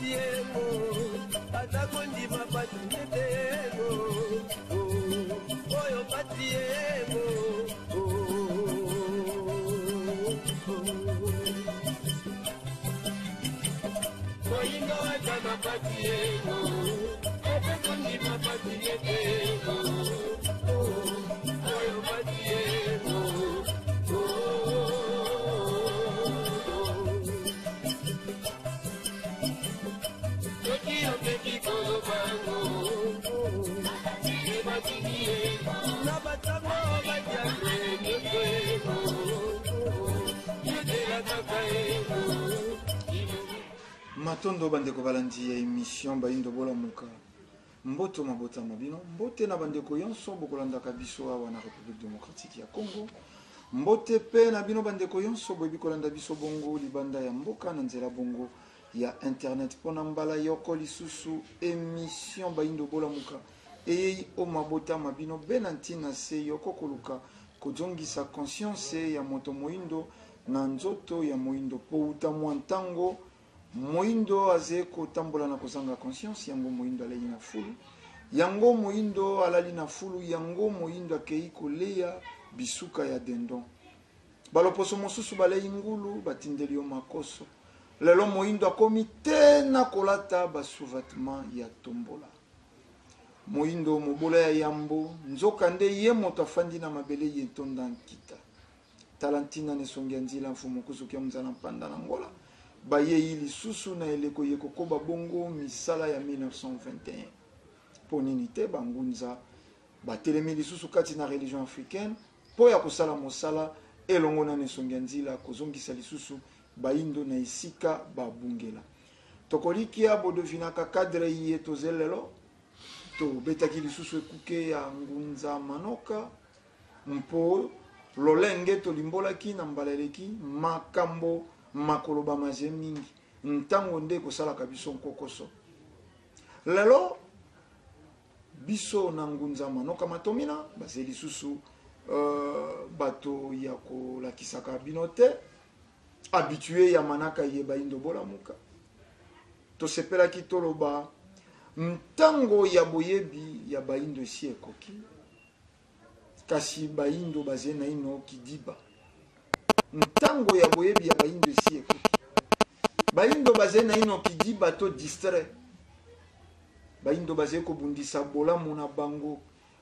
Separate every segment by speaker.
Speaker 1: patiemo atakondi mapatiyego oyo patiemo moinga watama patiemo atakondi mapatiyego oyo patiemo
Speaker 2: Matondo bandeko balandi ya émission Baindo Bola Muka. Mboto mabota mabino, mbote na bandeko yonso bokolanda kabiso awa na République démocratique ya Congo. Mbote pe na bino bandeko yonso boyebi kolanda biso bongo libanda ya mboka na nzela bongo ya internet pona mbala yoko lisusu émission Baindo Bola Muka. Eyei o mabota mabino benantina se yoko koluka kojongisa conscience ya moto moindo na nzoto ya moindo po utamwa ntango moindo aze kotambola na kozanga conscience yango moindo alali na fulu yango moindo alali na fulu yango moindo akei koleya bisuka ya dendon baloposo mosusu balei ngulu batindeli yo makoso lelo moindo akomi te na kolata basouvatement ya tombola moindo mobola ya yambo nzoka nde ye moto afandi na mabele ye tonda nkita talantina nesongi ya nzila mfumu kusuki ya mzala mpanda na ngola bayei lisusu na eleko ye kokoba bongo misala ya 1921 ponini te bangunza batelemi lisusu kati na religion africaine po ya kosala mosala elongo na nesongi ya nzila kozongisa lisusu baindo na esika babungela tokolikia bodevinaka kadre ye tozelelo to betaki lisusu ekuke ya ngunza manoka mpo lolenge tolimbolaki na mbaleleki makambo makoloba maze mingi ntango nde kosalaka biso nkokoso lelo biso na ngunza manoka matomina baze lisusu bato ya kolakisaka bino te habitué ya manaka ye Baindo Bola Muka tosepelaki toloba ntango ya boyebi ya Baindo esi ekoki kasi Baindo baze na ino kidiba ntango ya boyebi ya Baindo esi ekoki Baindo baze na ino kidiba to distrait Baindo baze kobundisa bolamu na bango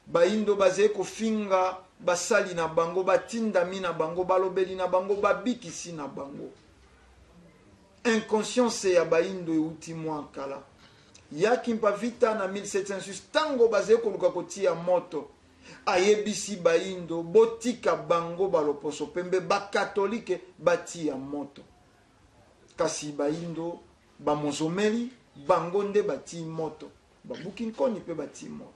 Speaker 2: Baindo baze kofinga basali na bango batindami na bango balobeli na bango babikisi na bango inconscience ya Baindo euti mwa kala yaki mpa vita na 1706 tango baze koluka kotia moto ayebisi Baindo botika bango baloposo pembe bakatolike batia moto kasi Baindo bamozomeli bango nde bati moto babuki nkoni pe bati moto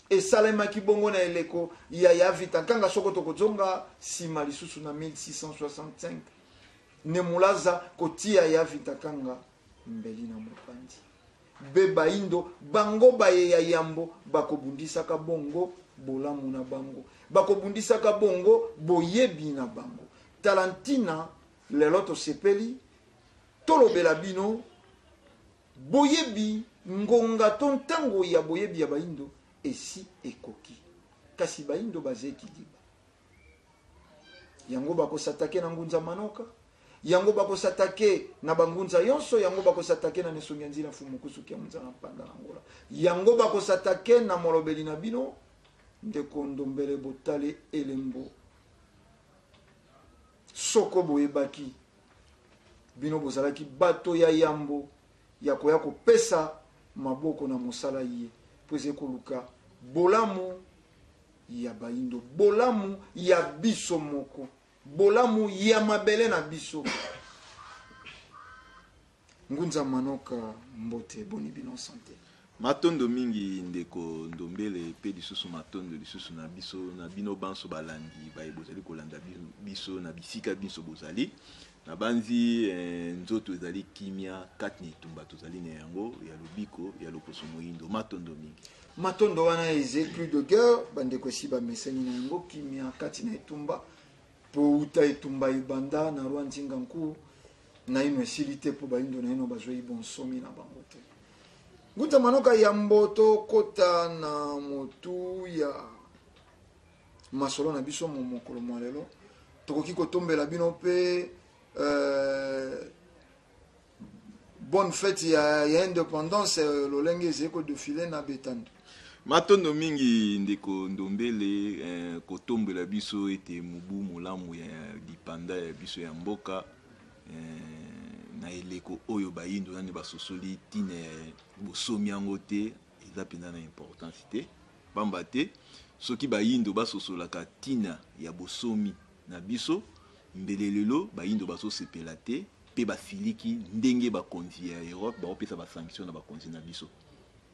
Speaker 2: esalemaki bongo na eleko ya vita kanga soko tokozonga sima lisusu na 1665 nemulaza kotia ya vita kanga mbeli na mopandi be Baindo bango baye ya yambo bakobundisaka bongo bolamu na bango bakobundisaka bongo boyebi na bango talantina lelo tosepeli tolobela bino boyebi ngonga to ntango ya boyebi ya Baindo esi ekoki kasi Baindo baze kidiba yango bakosatake na ngunza manoka yango bakosatake na bangunza yonso yango bakosatake na nesongi ya nzila mfumu kusuki ya mzala mpanda na ngola yango bakosatake na molobeli na bino ndeko ndombele botale elembo soko boyebaki bino bozalaki bato ya yambo ya koya kopesa maboko na mosala ye pweze koluka bolamu ya Baindo bolamu ya biso moko bolamu ya mabele na biso ngunza manoka mbote boni bino santé
Speaker 3: matondo mingi ndeko ndombele pe lisusu matondo lisusu na biso na bino banso balandi baye bozali kolanda biso na bisika biso bozali na banzi nzoto ezali kimia katni tumba tozali na yango ya lobiko ya loposo moindo matondo mingi
Speaker 2: matondo wana eze plus de guerre bandeko si ba meseni na yango kimia katni etumba po uta etumba ibanda na Rwanzinga nku na ino esilite po baindo na ino bazoi bonsomi na bango te. Nguta manoka ya mboto kota na motu ya masolo na biso mo mokolo mwa lelo tokoki kotombela bino pe bonne fête ya indépendance lolenge ezeko défilé na Betando.
Speaker 3: Matondo mingi ndeko ndombele kotombela biso ete mubu molamu ya dipanda ya biso ya mboka na eleko oyo bayindo nani basosoli tine bosomi yango te eza pena na importance te pamba te soki bayindo basosolaka tina ya bosomi na biso mbele lelo bayindo basosepela te pe basiliki ndenge bakonzi ya Europe baopesa basanction na bakonzi na biso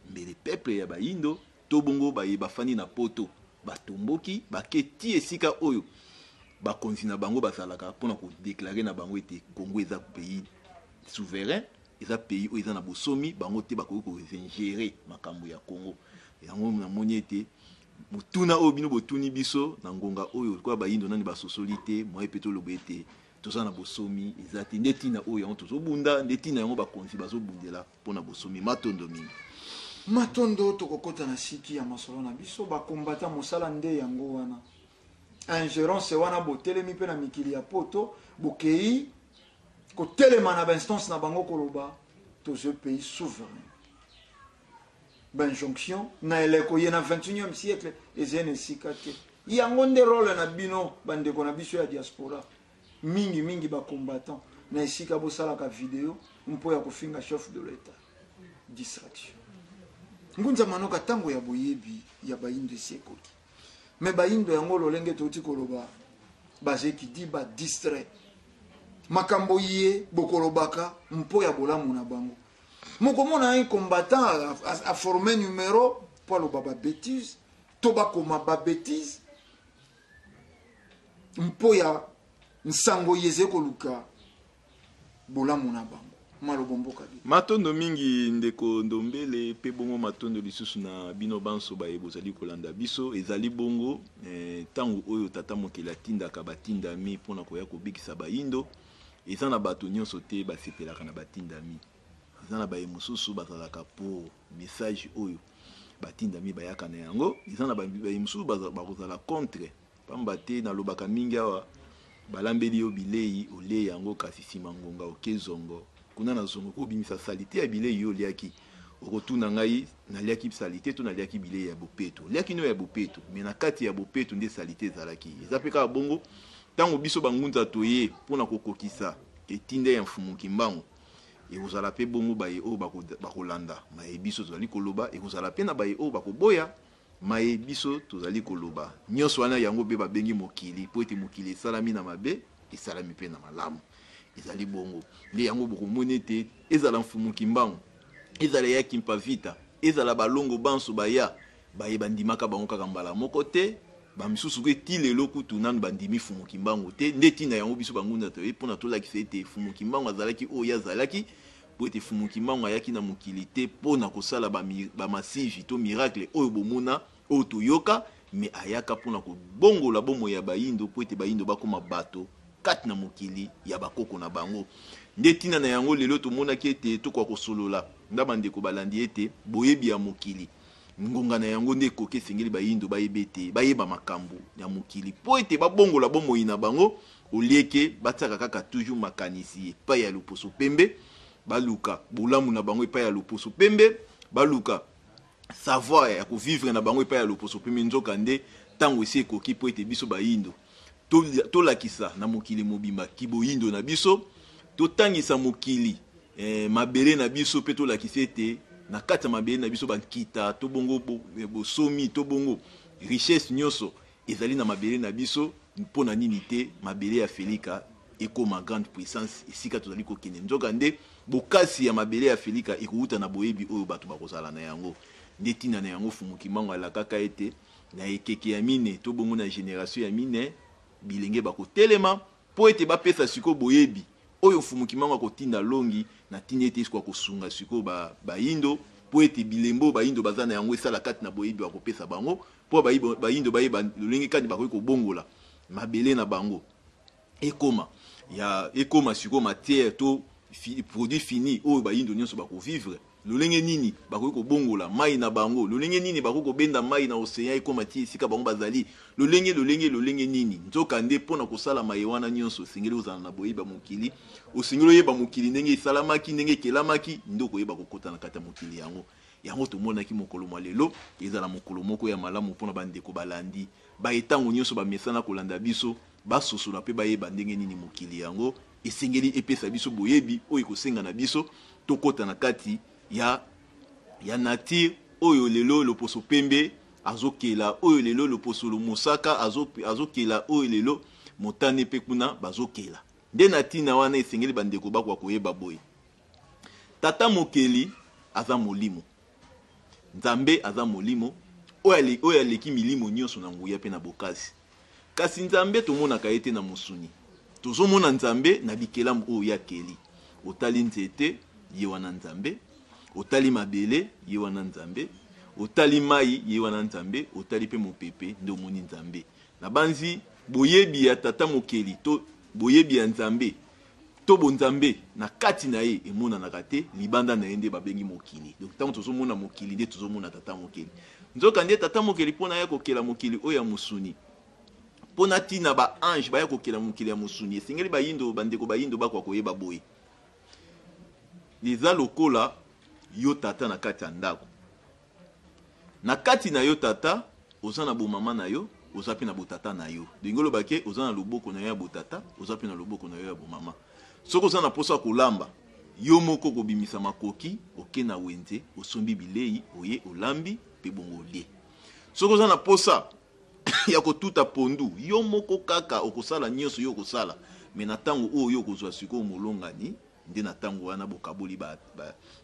Speaker 3: mbele peuple ya bayindo to bongo baye bafani na poto batomboki baketi esika oyo bakonzi na bango bazalaka mpona kodeklare na bango ete Congo eza pays souverain eza pays oyo eza na bosomi bango te bakoki kozengere makambo ya Congo yango namoni ete mutuna oyo bino botuni biso na ngonga oyo kwa bayindo nani basosoli te moye pe toloba ete toza na bosomi eza te nde tina oyo yango tozobunda nde tina yango bakonzi bazobundela mpona bosomi matondo mingi
Speaker 2: matondo tokokota na siki ya masolo na biso bakombata mosala nde yango wana ingérence wana botelemi pe na mikili ya poto bokei kotelema na bainstance na bango koloba tozo pays souverain injonction na eleko ye na 21e siècle ezene sika te yango nde role na bino bandeko na biso ya diaspora mingi bakombatant na esika bosalaka video mpo ya kofinga chef de l'état distraction ngunza manoka tango ya boyebi ya bayindo esekoki me bayindo yango lolenge toti koloba bazeki di ba distrait makambo ye bokolobaka mpo ya bolamu na bango mokomona un combattant a formé numéro po aloba ba bêtise to bakoma ba bêtise mpo ya nsango yeze koluka bolamu na bango malobo mboka bi
Speaker 3: matondo mingi ndeko ndombele pe bongo matondo lisusu na bino banso baye bozali kolanda biso ezali bongo tango oyo tata mokela tindaka batindami mpona koya kobikisa bayindo eza na bato nyonso te basepelaka na batindami eza na baye mosusu bazalaka po message oyo batindami bayaka na yango eza na baye mosusu bakozala contre pamba te nalobaka mingi awa balambeli yo bilei ole yango kasi sima ngonga okezongo kuna na zongo ko bimisa salite ya bilei yo liaki okotuna ngai naliaki salite to naliaki bilei ya bopeto liaki no ya bopeto mais na kati ya bopeto nde salite ezalaki eza pe ka bongo tango biso bangunza toye pona kokokisa etinde ya mfumuki mbango ekozala pe bongo baye o bakolanda maye biso tozali koloba ekozala pe na baye o bakoboya maye biso tozali koloba nyonso wana yango be babengi mokili po ete mokili esalami na mabe esalami pe na malamu ezali bongo nde yango bokomoni ete ezala mfumuki mbango ezala yaki mpa vita ezala balongo banso baya baye bandimaka bango kaka mbala moko te bamisusu eti lelo kutu nanu bandimi fumuki mbango te nde tina yango biso bangunda toye mpona tolakisa ete fumuki mbango azalaki oyo azalaki po ete fumuki mbango ayaki na mokili te mpona kosala bamasivi to miracle oyo bomona oyo toyoka me ayaka mpona kobongola bomoi ya bayindo po ete bayindo bakoma bato kati na mokili ya bakoko na bango nde tina na yango lelo tomonaki ete tokoka kosolola nda bandeko balandi ete boyebi ya mokili ngonga na yango nde ekoki esengeli bayindo bayeba ete bayeba makambo ya mokili po ete babongola bomoi na bango olieke batiaka kaka toujours makanisi epai ya loposo pembe baluka bolamu na bango epai ya loposo pembe baluka savoir ya kovivre na bango epai ya loposo pembe nzoka nde ntango esi ekoki po ete biso bayindo tolakisa na mokili mobimba kiboyindo na biso totangisa mokili mabele na biso pe tolakisa ete na kati ya mabele na biso bankita to bongo bosomi to bongo richesse nyonso ezali na mabele na biso mpona nini te mabele ya Felika ekoma grande puissance esika tozali kokende nzoka nde bokasi ya mabele ya Felika ekouta na boyebi oyo bato bakozala na yango nde tina na yango fumuki mbango alakaka ete na ekeke ya mine to bongo na génération ya mine bilenge bakotelema po ete bapesa siko boyebi oyo fumuki mbango akotinda longi na tina ete esiko kosunga siko bayindo po ete bilembo bayindo baza na yango esala kati na boyebi bakopesa bango po bayindo bayeba lolenge kani bakoki kobongola mabele na bango ekoma ya ekoma siko matière to produit fini oyo bayindo nyonso bakovivre lolenge nini bakoki kobongola mai na bango lolenge nini bakoki kobenda mai na océan ekoma ti esika bango bazali lolenge nini nzoka nde mpona kosala mai wana nyonso osengeli ozala na boyeba mokili osengeli oyeba mokili ndenge esalamaki ndenge ekelamaki nde okoyeba kokota na kati ya mokili yango tomonaki mokolo mwa lelo ezala mokolo moko ya malamu mpona bandeko balandi baetango nyonso bamesana kolanda biso basosola mpe bayeba ndenge nini mokili yango esengeli epesa biso boyebi oyo kosenga na biso tokota na kati ya nature oyo lelo loposo pembe azokela oyo lelo loposo mosaka azokela oyo lelo motane pe kuna bazokela nde na ntina wana esengeli bandeko bakwa koyeba boye tata mokeli aza molimo nzambe aza molimo oyo aleki milimo nyonso na nguya pe na bokasi kasi nzambe tomonaka ye te na mosuni tozomona nzambe na bikelamu oyo yakeli otali nzete ye wana nzambe otali mabele ye wana nzambe otali mai ye wana nzambe otali pe mopepe nde omoni nzambe na banzi boyebi ya tata mokeli to boyebi ya nzambe to bonzambe na kati na ye emonanaka te libanda na ye nde babengi mokili donc ntango tozomona mokili nde tozomona tata mokeli nzoka nde tata mokeli mpona ya kokela mokili oyo ya mosuni mpona ntina baange baya kokela mokili ya mosuni esengeli bayindo bandeko bayindo bakwa koyeba boye eza lokola yo tata na kati ya ndako na kati na yo tata oza na bomama na yo oza pe na botata na yo ndenge olobake oza na loboko na yo ya botata oza pe na loboko na yo ya bomama soki oza na posa kolamba yo moko kobimisa makoki oke na wenze osombi bilei oye olambi pe bongo olie soki oza na posa ya kotuta pondu yo moko kaka okosala nyonso yo okosala me na ntango oyo yo okozwa sikoyo molongani nde na ntango wana bokaboli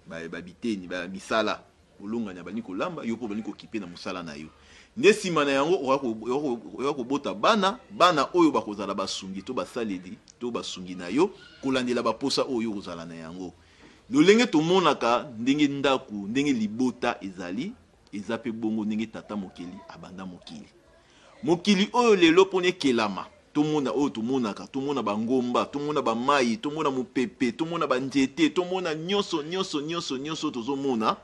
Speaker 3: babiteni misala olongani abandi kolamba yo mpo bandi kokipe na mosala na yo nde nsima na yango oya kobota bana oyo bakozala basungi to basaleli to basungi na yo kolandela baposa oyo okozala na yango lolenge tomonaka ndenge ndaku ndenge libota ezali eza pe bongo ndenge tata mokeli abanda mokili oyo lelo mpona ekelama tomona oyo tomonaka tomona bangomba tomona bamai tomona mopepe tomona banzete tomona nyonso tozomona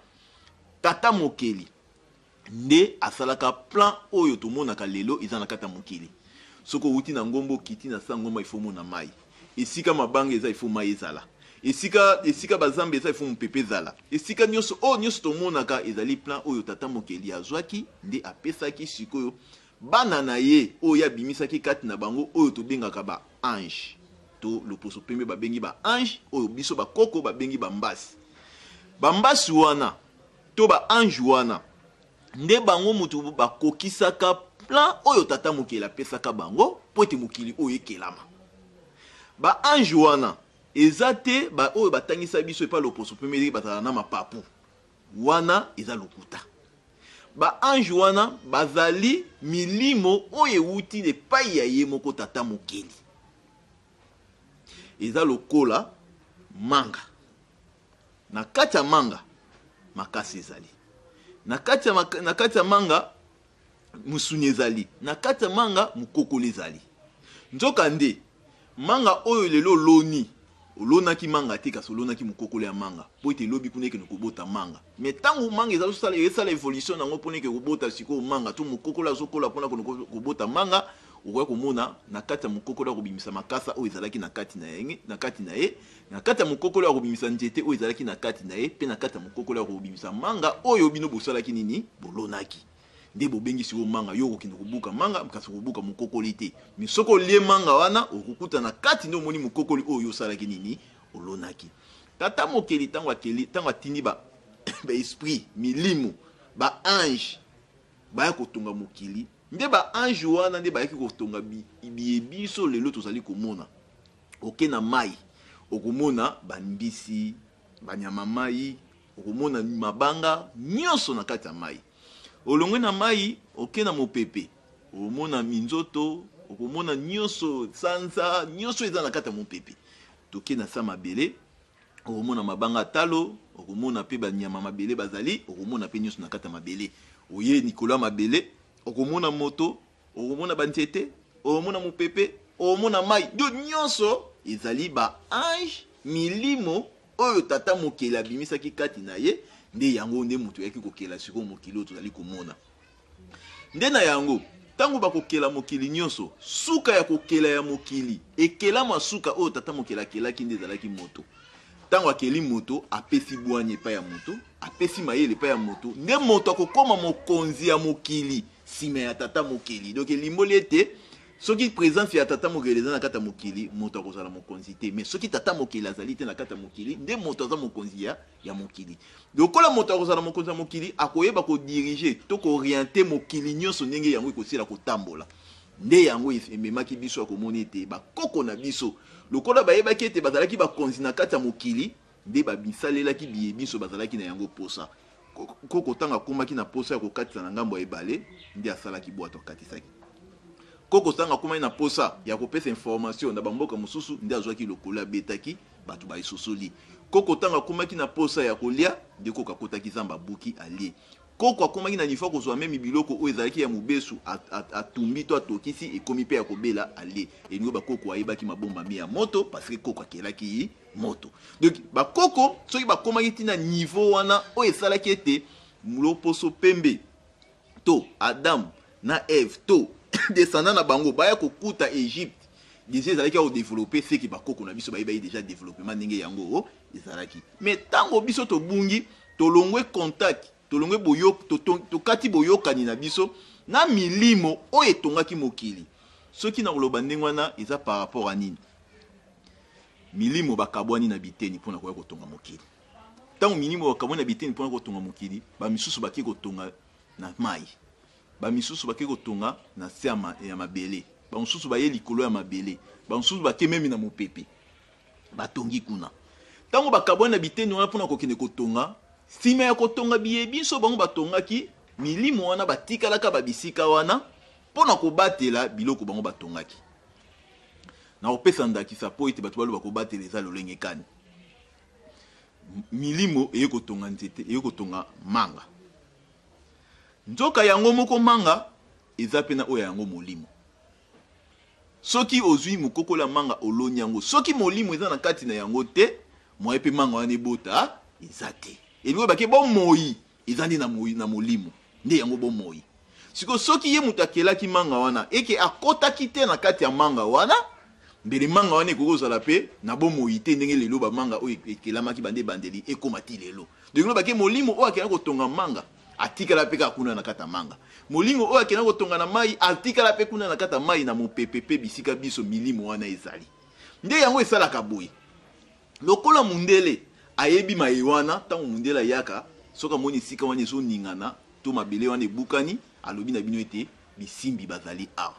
Speaker 3: tata mokeli nde asalaka plan oyo tomonaka lelo eza na kati ya mokili soko outi na ngombo kiti na sa ngomba ifo mona mai esika mabanga eza ifo mai ezala esika bazambe eza ifo mopepe ezala esika nyonso tomonaka ezali plan oyo tata mokeli azwaki nde apesaki sikoyo bana na ye oyo abimisaki kati na bango oyo tobengaka ba ange to loposo pembe babengi ba ange oyo biso bakoko babengi bambasi wana to ba ange wana nde bango mutu bakokisaka plan oyo tata mokeli apesaka bango po ete mokili oyo ekelama ba ange wana eza te oyo batangisa biso epa loposo pembe bazala na mapapu wana eza lokuta ba ange wana bazali milimo oyo ewuti epai ya ye moko tata mokeli eza lokola manga na kati ya manga makasi ezali na kati ya manga musuni ezali na kati ya manga mukokoli ezali nzoka nde manga oyo lelo loni olonaki manga te kasi olonaki mukokolo ya manga po ete lobi kuna eke kobota manga me ntango manga ezala evolution nango mpona eke kobota sikoyo manga to mukokolo azokola mpona kobota manga okoya komona na kati ya mukokolo ya kobimisa makasa oyo ezalaki na kati na ye na kati ya mukokolo ya kobimisa nzete oyo ezalaki na kati na ye mpe na kati ya mukokolo ya kobimisa manga oyo bino bosalaki nini bolonaki nde bobengi sikoyo manga yo okokende kobuka manga kasi kobuka mukokoli te mi soki olie manga wana okokuta na kati nde omoni mukokoli oyo osalaki nini olonaki tata mokeli ntango atindi ba esprit milimo ba ange baya kotonga mokili nde ba ange wana nde bayaki kotonga biso lelo tozali komona oke na mai okomona bambisi banyama mai okomona mabanga nyonso na kati ya mai olongwe na mai oke na mopepe omona minzoto okomona nyonso sanza nyonso eza na kati ya mopepe toke na sa mabele okomona mabanga talo okomona pe banyama mabele bazali okomona pe nyonso na kati ya mabele oye nikolo ya mabele okomona moto okomona banzete okomona mopepe okomona mai ndio nyonso ezali ba ange milimo oyo tata mokili abimisaki kati na ye nde yango nde moto yaki kokela sikoyo mokili oyo tozali komona nde na yango tango bakokela mokili nyonso suka ya kokela ya mokili ekela masuka oyo tata mokili akelaki nde ezalaki moto tango akeli moto apesi bwanye epai ya moto apesi mayele epai ya moto nde moto akokoma mokonzi ya mokili nsima ya tata mokili donc elimboli ete soki présence ya tata mokili eza na kati ya mokili moto akozala mokonzi te mais soki tata mokili azali te na kati ya mokili nde moto aza mokonzi ya mokili lokola moto akozala mokonzi ya mokili akoyeba kodirige to kooriente mokili nyonso ndenge yango ekosila kotambola nde yango ememaki biso akomoni ete bakoko na biso lokola bayebaki ete bazalaki bakonzi na kati ya mokili nde babisalelaki biye biso bazalaki na yango posa koko tanga akomaki na posa ya kokatisa na ngambo ya ebale nde asalaki bwato akatisaki koko tanga akomaki na posa ya kopesa information na bamboka mosusu nde azwaki lokolo abetaki bato baisosoli koko tanga akomaki na posa ya kolia nde koko akotaki zamba buki alie koko akomaki na nifa kozwa memi biloko oyo ezalaki ya mobesu atumbi to atokisi ekomi mpe ya kobela alie elingo bakoko ayebaki mabombami ya moto parce koko akelaki moto donc bakoko soki bakomaki ntina niveau wana oyo esalaki ete loposo pembe to Adam na Eve to descendant na bango baya kokuta Egypte déjà ezalaki ya kodévelopper seki bakoko na biso bayebayi déjà développement ndenge yango ezalaki mais tango biso tobungi tolongwe contact tolongwe boyok tokati boyokani na biso na milimo oyo etongaki mokili soki na koloba ndenge wana eza par rapport à nini milimo bakabwani na biteni mpona koya kotonga mokili ntango milimo bakabwani na biteni mpona kotonga mokili bamisusu baki kotonga na mai bamisusu baki kotonga na se ya mabele bamisusu baye likolo ya mabele bamisusu bake memi na mopepe batongi kuna ntango bakabwani na biteni wana mpona kokende kotonga nsima ya kotonga biye biso bango batongaki milimo wana batikalaka babisika wana mpona kobatela biloko bango batongaki na kopesa ndakisa po ete bato baloba kobatela eza lolenge kani milimo eye kotonga nzete eye kotonga manga nzoka yango moko manga eza pena oyo yango molimo soki ozwi mokokola manga oloni yango soki molimo eza na kati na yango te moye pe manga wana ebota eza te elingo bake bomoi eza nde na molimo nde yango bomoi siko soki ye moto akelaki manga wana eke akotaki te na kati ya manga wana mbele manga wana ekokozala pe na bomoi te ndenge lelo bamanga oyo ekelamaki bande bandeli ekoma ti lelo donc bake molimo oyo akenda kotonga manga atikala pe kuna na kata manga molimo oyo akenda kotonga na mai atikala pe kuna na kata mai na mopepepe bisika biso milimo wana ezali nde yango esalaka boye lokola mundele ayebi maye wana ntango mundele ayaka soka moni esika wana ezoningana to mabele wana ebukani alobi na bino ete bisimbi bazali awa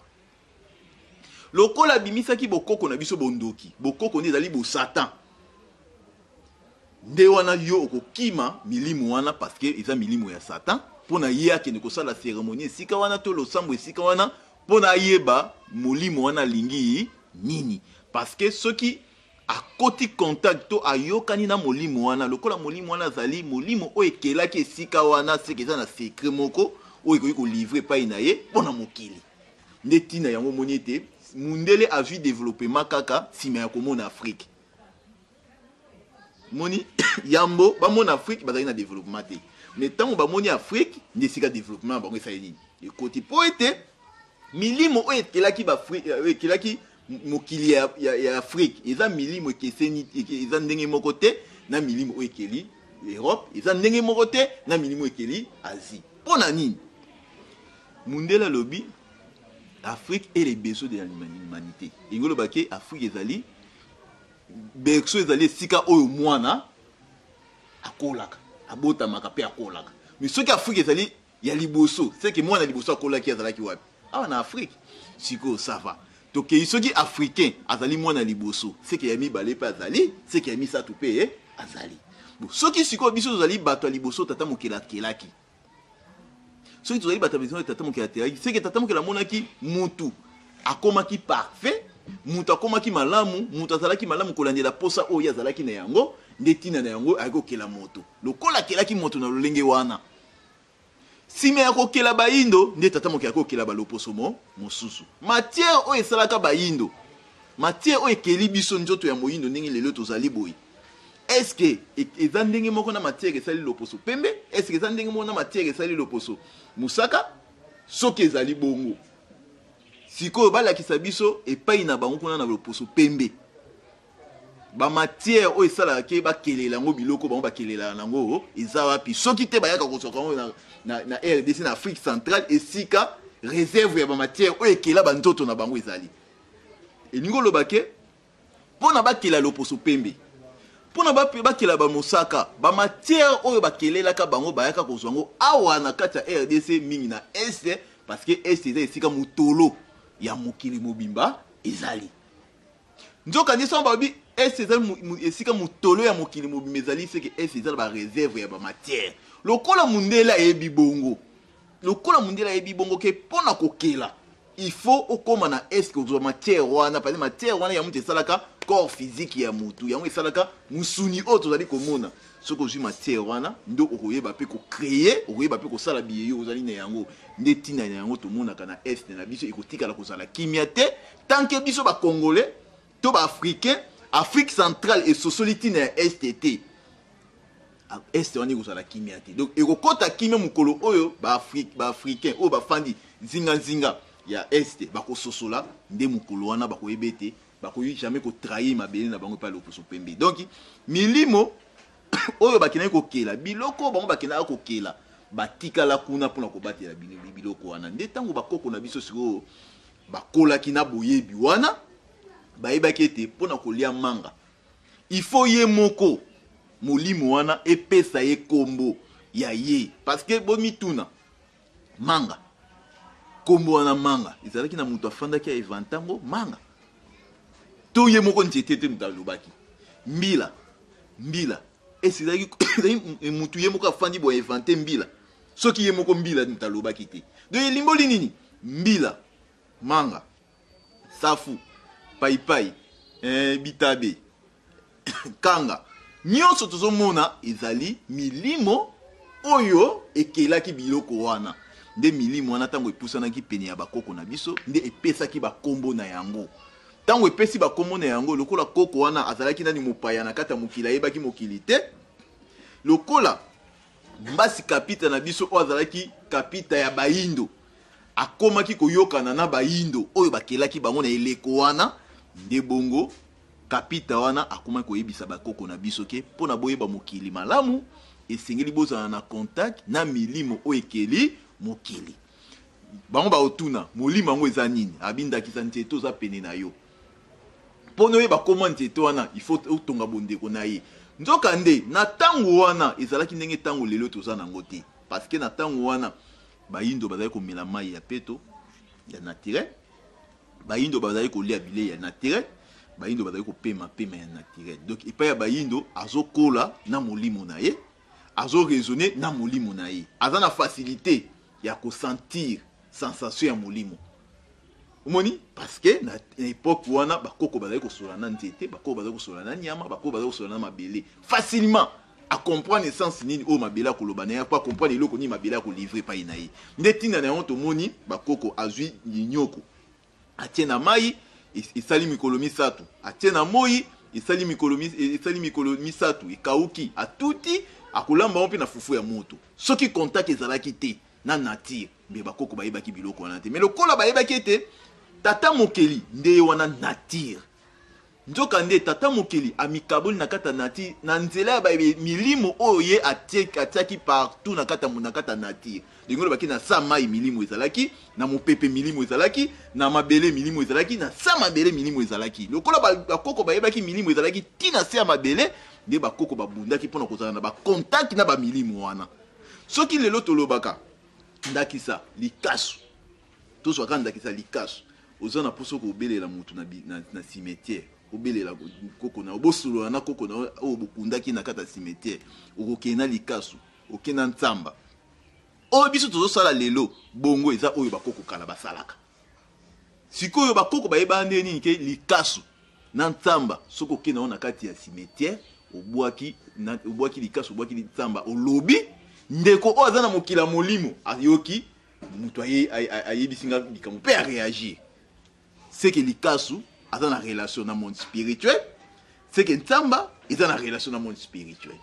Speaker 3: lokola bimisaki bokoko na biso bondoki bokoko nde ezali bosatan nde wana yo okokima milimo wana parce que eza milimo ya satan mpona ye akende kosala cérémonie esika wana to losambo esika wana mpona ayeba molimo wana alingi nini parce que soki akoti contact to ayokani na molimo wana lokola molimo wana azali molimo oyo ekelaki esika wana seke eza na secret moko oyo ekoki kolivre epai na ye mpona mokili nde ntina yango moni ete mundele azwi développement kaka nsima ya komona Afrique moni yambo bamona Afrique bazali na développement te mais ntango bamoni Afrique nde esika développement bango esali nini ekoti mpo ete milimo oyo ekelaki mokili ya Afrique eza milimo ekeseni eza ndenge moko te na milimo oyo ekeli Europe eza ndenge moko te na milimo ekeli Asie mpona nini mundele alobi Afrique est le berceau de l'humanité engolo bake Afrique ezali berceau ezali esika oyo mwana akolaka abotamaka pe akolaka mais soki Afrique ezali ya liboso c'est que mwana liboso akolaki azalaki wapi awa na Afrique siko ça va tokei soki africain azali mwana liboso c'est que ya mibale pe azali c'est que ya misato pe azali soki siko biso tozali bato ya liboso tata mokela kelaki soki tozali bato ya biso tata mokela kelaki c'est que tata mokela monaki mutu akomaki parfait mutu akomaki malamu mutu azalaki malamu kolandela posa oyo azalaki na yango nde tina na yango akokela moto lokola akelaki moto na lolenge wana nsima ya kokela bayindo nde tata mokela akokela baloposo mosusu matière oyo esalaka bayindo matière oyo ekeli biso nzoto ya moyindo ndenge lelo tozali boye. Est-ce que eza ndenge moko na matière esali loposo pembe? Est-ce que eza ndenge moko na matière esali loposo musaka? Soki ezali bongo sikoyo balakisa biso epai na bango kuna na loposo pembe ba matière oyo esalaka ke bakelela yango biloko bango bakelela yango eza wapi? Soki te bayaka kosoka yango na RDC na Afrique centrale esika réserve ya ba matière oyo ekela banzoto na bango ezali. Elingo lobake pona bakela loposo pembe pona bakela ba mosaka ba matière oyo bakelelaka bango bayaka kozwa yango awa na kati ya RDC mingi na Est parce que Est eza esika mutolo ya mokili mobimba ezali. Nzoka niso babi Est eza esika mutolo ya mokili mobimba ezali c'est que Est eza ba réserve ya ba matière. Lokola mundela ebi bongo. Lokola mundela ebi bongo ke pona kokela il faut okoma na Est kozwa matière wana parce que matière wana ya mutu esalaka corps physique ya mutu yango esalaka musuni oyo tozali komona soki ozwi matière wana ndo okoyeba mpe kocréer okoyeba mpe kosala biyeyo ozali na yango nde ntina na yango tomonaka na Est na biso ekotikala kozala kimia te tant que biso bacongolais to baafricain Afrique centrale esosoli ntina ya Est te Est wana ekozala kimia te donc ekokota kimia mokolo oyo baafricain oyo bafandi zingazinga ya Est bakososola nde mokolo wana bakoyeba ete bakoyi jamais kotrahir mabele na bango pa loposo pembe. Donc milimo oyo bakina kokela biloko bango bakina kokela batikala kuna pona kobatela biloko wana nde tango bakoko na biso siko bakola kina boyebi wana bayebaki ete pona kolia manga il faut ye moko molimo wana epesa ye kombo ya ye parce que bomituna manga kombo wana manga ezalaki na mutu afandaki ya evantango manga to ye moko nzete te mutalobaki mbila ezalaki mutu ye moko afandi bo inventer mbila soki ye moko mbila mutalobaki te donc elimboli nini mbila manga safu paipai bitabe kanga nyonso tozomona ezali milimo oyo ekelaki biloko wana nde milimo wana tango epusanaki pene ya bakoko na biso nde epesaki bakombo na yango tango epesi bakombo na yango lokola koko wana azalaki nani mopaya na kata mokili ayebaki mokili te lokola mbasi kapita na biso oyo azalaki kapita ya bayindo akomaki koyokana na bayindo oyo bakelaki bango na eleko wana nde bongo kapita wana akomaki koyebisa bakoko na biso ke mpona boyeba mokili malamu esengeli bozala na contact na milimo oyo ekeli mokili bango baotuna molimo yango eza nini abindakisa nzete oza pene na yo mpona oyeba koma nzete wana il faut otonga bondeko na ye nzoka nde na ntango wana ezalaki ndenge ntango lelo toza nango te parce que na ntango wana bayindo bazali komela mai ya peto ya naturel bayindo bazali kolia bilei ya naturel bayindo bazali kopema ya naturel donc epai ya bayindo azokola na molimo na ye azoraisonner na molimo na ye aza na facilité ya kosentir sensation ya molimo omoni parce que na époque wana bakoko bazali kosola na nzete bakoko bazali kosola na nyama bakoko bazali kosola na mabele facilement à comprendre essence nini o mabele akoloba na ya pa comprendre eloko nini mabele akolivrer pa na ye nde tinda na yango tomoni bakoko azwi nyoko atie na mai esali mikolo misatu atie na moi esali mikolo misatu ekauki atuti akolamba mpe na fufu ya moto soki contact ezalaki te na nature mbe bakoko bayebaki biloko wana te mais lokola bayebaki ete tata mokeli nde wana nature nzoka nde tata mokeli amikaboli na kata nature na nzela ya milimo oyo ye atiaki partout na kata nature ndenge baki na sa mai milimo ezalaki na mopepe milimo ezalaki na mabele milimo ezalaki na sa mabele milimo ezalaki lokola bakoko bayebaki milimo ezalaki tina se ya mabele nde bakoko babundaki mpona kozala na bacontact na bamilimo wana soki lelo tolobaka ndakisa likasu tozwaka ndakisa likasu oza na poso kobelela mutu na cimetière obelela koko na obosolola na koko na oyo bokundaki na kata cimetière okokena likasu okena ntsamba oyo biso tozosala lelo bongo eza oyo bakoko kala basalaka sikoyo bakoko bayeba nde nini ke likasu na ntsamba soki okena o na kati ya cimetière obwaki likasu obwaki ntsamba olobi ndeko oyo aza na mokila molimo ayoki mutu ayebisinga likambo mpe areagir seke likasu aza na relation na monde spirituel, c'est que Nzamba eza na relation na monde spirituel.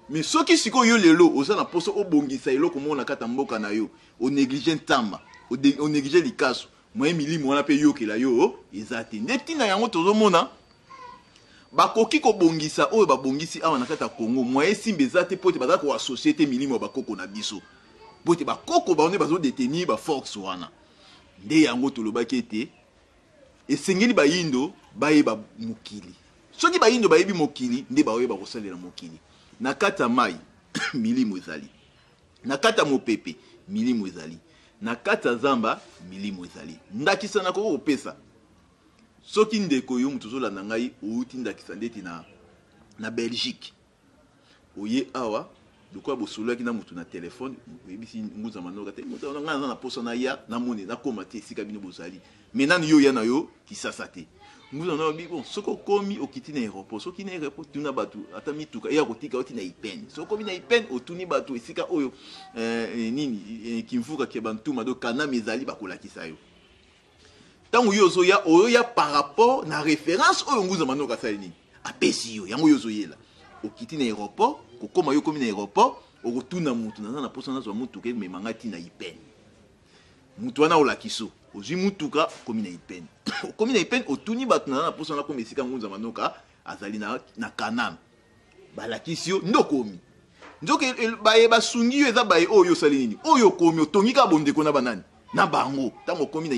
Speaker 3: Mais soki sikoyo lelo oza na poso obongisa eloko mona kata mboka na yo, o néglige Nzamba, o néglige likaso, moye milimo wana pe yokela yo eza te. Ndetina yango tozomona bakoki ko bongisa oyo babongisi awa na kata Congo, moye simbe eza te pote bazaka ko société milimo bakoko na biso. Pote bakoko baone bazo détenir ba force wana. Nde yango tolobaki ete esengeli bayindo bayeba mokili. Soki bayindo bayebi mokili nde baoyeba kosalela mokili. Na kata mai milimo ezali. Na kata mopepe milimo ezali. Na kata zamba milimo ezali. Ndakisa na koko kopesa. Soki ndeko yo mutu zolanda ngai outi ndakisa ndeti na Belgique. Oye awa lokwa bosolaki na mutu na telefone oyebisi nguza manoka te mutu nga na posa na ya na mone na koma te sika bino bozali. Menani yo ya na yo kisasa te. Nguza na bi bon soko komi okiti na aéroport soki na aéroport tuna batu ata mituka ya kotika oti na Ipene. Soko komi na Ipene otuni batu esika oyo nini kimfuka ke bantuma do kana mezali bakolakisa yo. Tango yozo ya par rapport na référence oyo nguza manoka sali nini apesi yo yango yozo yela okiti na aéroport kokoma yo komi na aéroport okotuna mutu na posa na zo mutu ke memangati na Ipene mutu wana olakiso ozwi mutuka komi na Ipene komi na Ipene otuni batu na posa na komi esika nguza manoka azali na Kanam balakisi yo ndokomi ndoke baye basungi yo eza baye oyo sali nini oyo komi otongika bondeko na banani na bango tango komi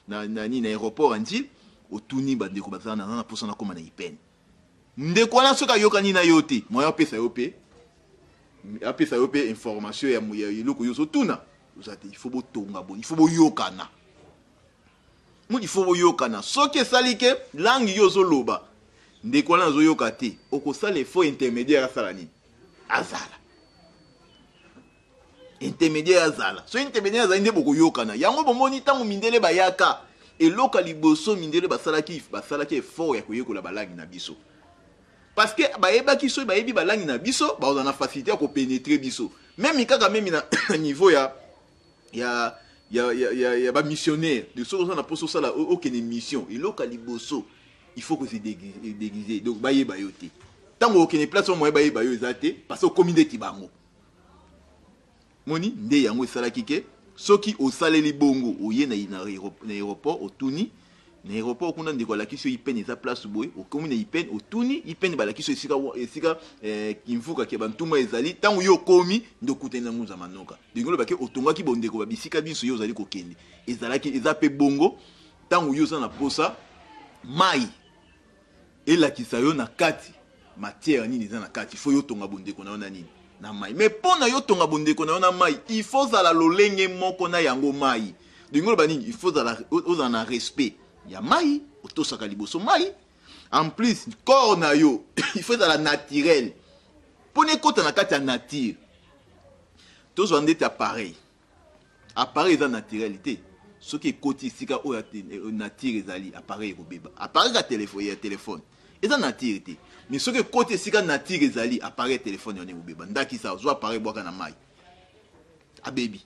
Speaker 3: na aéroport anti otuni bandeko bazana na posa na koma na Ipene ndeko wana soka yokani na yo te moya pesa yo pe information ya eloko yo tuna ozate il faut botonga bon il faut boyokana mu il faut boyokana soki esalike langue yo zoloba ndeko wana zoyoka te okosala faux intermédiaire asala nini azala intermédiaire azala so intermédiaire azali nde bokoyokana yango bomoni ntango mindele bayaka eloka liboso mindele basalaki effort ya koyekola balangi na biso parce que bayebaki so bayebi balangi na biso baoza na facilité ya kopénétrer biso même kaka même na niveau ya ba missionnaire de so na poso sala okene mission eloka liboso il faut que se déguiser donc bayeba yo te tango okene place mo bayeba yo ezate parce que communauté bango moni nde yango esalaki ke soki osaleli bongo oye na aéroport otuni na aéroport kuna ndeko alakisi yo Ipene eza place boye okomi na Ipene otuni Ipene balakisi yo esika kimfuka ke bantuma ezali tango yo komi ndokutani na nguza manoka dingolo bake otongaki bondeko babisika biso yo ozali kokende ezalaki eza pe bongo tango yo za na posa mai elakisa yo na kati matière nini eza na kati faut yo tonga bondeko na yo na nini na mai mais pona yo tonga bondeko na yo na mai il faut zala lolenge moko na yango mai dingolo banini il faut zala oza na respect ya mai otosaka liboso mai en plus corps na yo il faut zala naturel pone kota na kati ya nature tozwa ndeti appareil eza naturalité soki ekoti esika oyo nature ezali appareil ekobeba appareil ya téléphone eza nature te mais soki ekoti esika nature ezali appareil téléphone yone ekobeba ndakisa ozwa appareil bwaka na mai abebi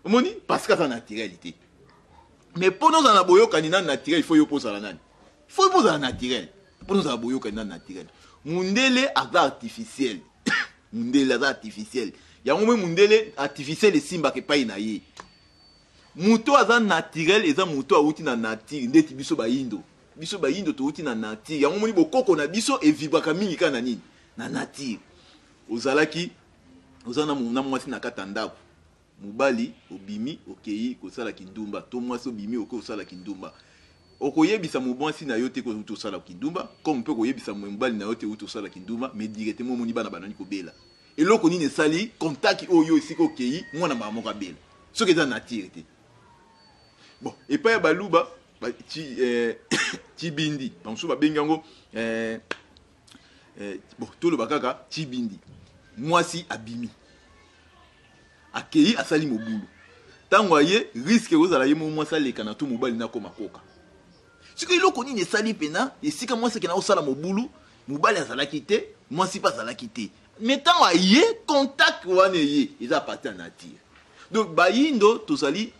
Speaker 3: omoni parce que eza naturalité mais pour nous en boyokani na naturel il faut yo posa la nani il faut posa la naturel pour nous en boyokani na naturel mundele aza artificiel mundele aza artificiel yango me mundele artificiel esimba ke pai na ye muto aza naturel eza muto awuti na nature ndeti biso bayindo to uti na nature yango moni bokoko na biso e vibraka mingi kana nini na nature ozalaki ozana na mwasi na kata ndako mubali obimi okei kosala kindumba to mwasi obimi okosala kindumba okoyebisa mubwansi na yo te ko utosala kindumba comme pe koyebisa mubali na yo te utosala kindumba mais directement moni bana banani ko bela eloko nini sali contact oyo isiko okei mwana mama ka bela soki eza nature te bon et pa ya baluba Tibindi banso ba bengango bon tolo bakaka Tibindi mwasi abimi akei asali mobulu tango aye risque ozala ye mwasi aleka na to mobali na koma koka siko iloko nini esali pena esika mwasi kena osala mobulu mobali azalaki te mwasi pa azalaki te mais tango aye contact wana ye eza parti na nature donc bayindo tozali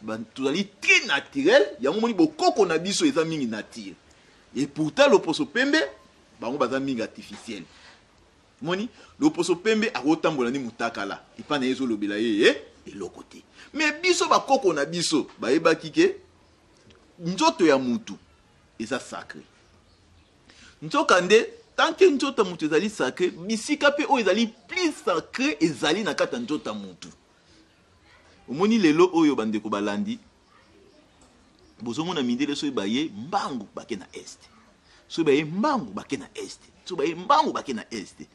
Speaker 3: très naturel yango moni bokoko na biso eza mingi nature et pourtant loposo pembe bango baza mingi artificiel moni loposo pembe akotambola ni mutakala epa na yezo lobela ye eloko te mais biso bakoko na biso bayebaki ke nzoto ya mutu eza sacré nzoka nde tant que nzoto ya mutu ezali sacré bisika pe oyo ezali plus sacré ezali na kati ya nzoto ya mutu omoni lelo oyo bandeko balandi bozomona mindele soki baye mbangu bake na este soki baye mbangu bake na este soki baye mbangu bake na este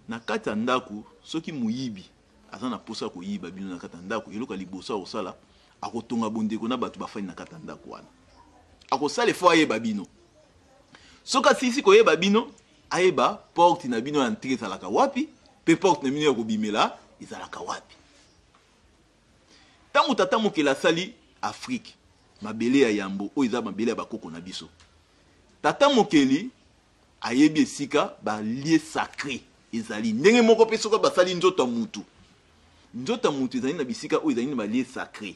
Speaker 3: na kati ya ndako soki moyibi aza na posa koyiba bino na kati ya ndako eloko ya liboso akosala akotonga bondeko na bato bafani na kati ya ndako wana akosala efo ayeba bino soki asisi koyeba bino ayeba porte na bino ya ntre ezalaka wapi pe porte na bino ya kobimela ezalaka wapi ntango tata mokili asali afrike mabele ya yambo oyo eza mabele ya bakoko na biso tata mokili ayebi esika balie sacré ezali ndenge moko mpe soki basali nzoto ya mutu ezali na bisika oyo ezali na balie sacré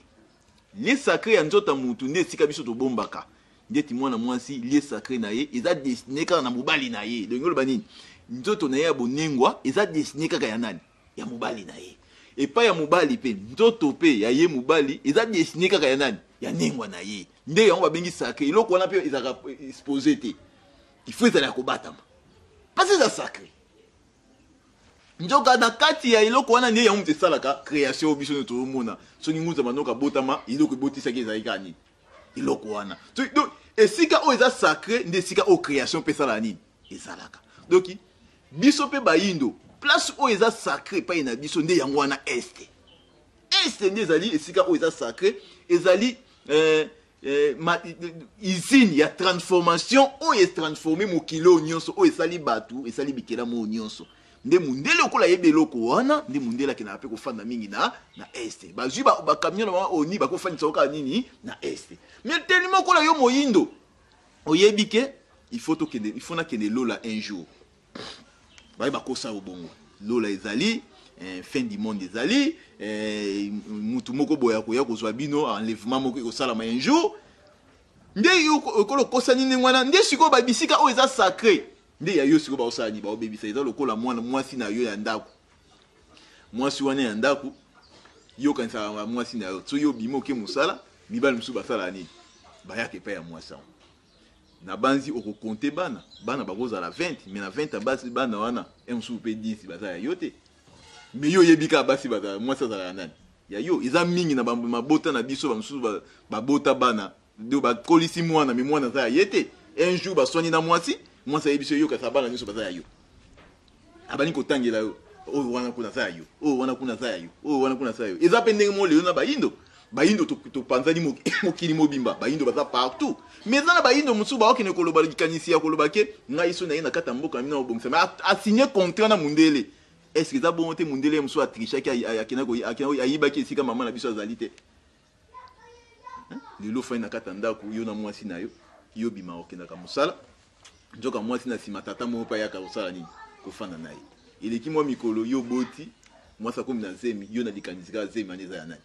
Speaker 3: lie sacré ya nzoto ya mutu nde esika biso tobombaka ndeti mwana mwasi lie sacré na ye eza destiné kaka na mobali na ye ndenge oloba nini nzoto na ye ya bonengwa eza destiné kaka ya nani ya mobali na ye epai ya mobali pe nzoto pe ya ye mobali eza destiné kaka ya nani ya nengwa na ye nde yango babengi sacré eloko wana pe ezalaka exposé te il faut ezala ya kobatama parce eza sacré nzoka na kati ya eloko wana nde yango moto esalaka création biso nde tozomona soki nguza mandoka botama eloko ebotisaki ezali kaka nini eloko wana donc esika oyo eza sacré nde esika oyo création mpe esala nini ezalaka donc biso mpe bayindo place oyo eza sacré epai na biso nde yango wana este nde ezali esika oyo eza sacré ezali usine ya transformation oyo etransforme mokili oyo nyonso oyo esali bato esali bikelamu oyo nyonso nde mundele okola yeba eloko wana nde mundele akendaka mpe kofanda mingi na este bazwi bakamion na bango oni bakofandisa okaa nini na este mais tellement okola yo moyindo oyebi ke il faut nakende lola un jour baye bakosa obongo lola ezali fin du monde ezali mutu moko boya koya kozwa bino enlèvement moko ekosalama un jour nde okolo kosa nini wana nde sikoyo babisika oyo eza sacré nde ya yo sikoyo baosala ni baobebisa eza lokola mwana mwasi na yo ya ndako mwasi wana ya ndako yo kanisaka mwasi na yo so yo bima oke mosala mibali mosusu basala nini bayaka epai ya mwasi yango na banzi okokonte bana bakozala 20 mais na 20 abasi bana wana mosusu mpe 10 baza ya yo te mais yo oyebi kaka basi mwasi azalaka nani ya yo eza mingi na mabota na biso bamosusu babota bana nde bakolisi mwana me mwana aza ya ye te un jour baswani na mwasi ayebi biso yokasa bana nyonso baza ya yo abani kotangela yo oyo wana kuna aza ya yo oyo wana kuna aza ya yo oyo wana kuna aza ya yo eza mpe ndenge mo lelo na bayindo topanzani mokili mobimba bayindo baza partout mais eza na bayindo mosusu baokende koloba likanisi ya koloba ke ngai so na ye na kati ya mboka na bino obongisa mais asigne contrat na mundele est-ce que eza bongo te mundele mosusu atrichaki ayibaki esika mama na biso azali te lelo fai na kati ya ndako yo na mwasi na yo yo bima okendaka mosala nzoka mwasi na nsima tata moko mpe ayaka kosala nini kofanda na ye eleki mwa mikolo yo boti mwasi akomi na zemi yo na likanisi kaka zemi wana eza ya nani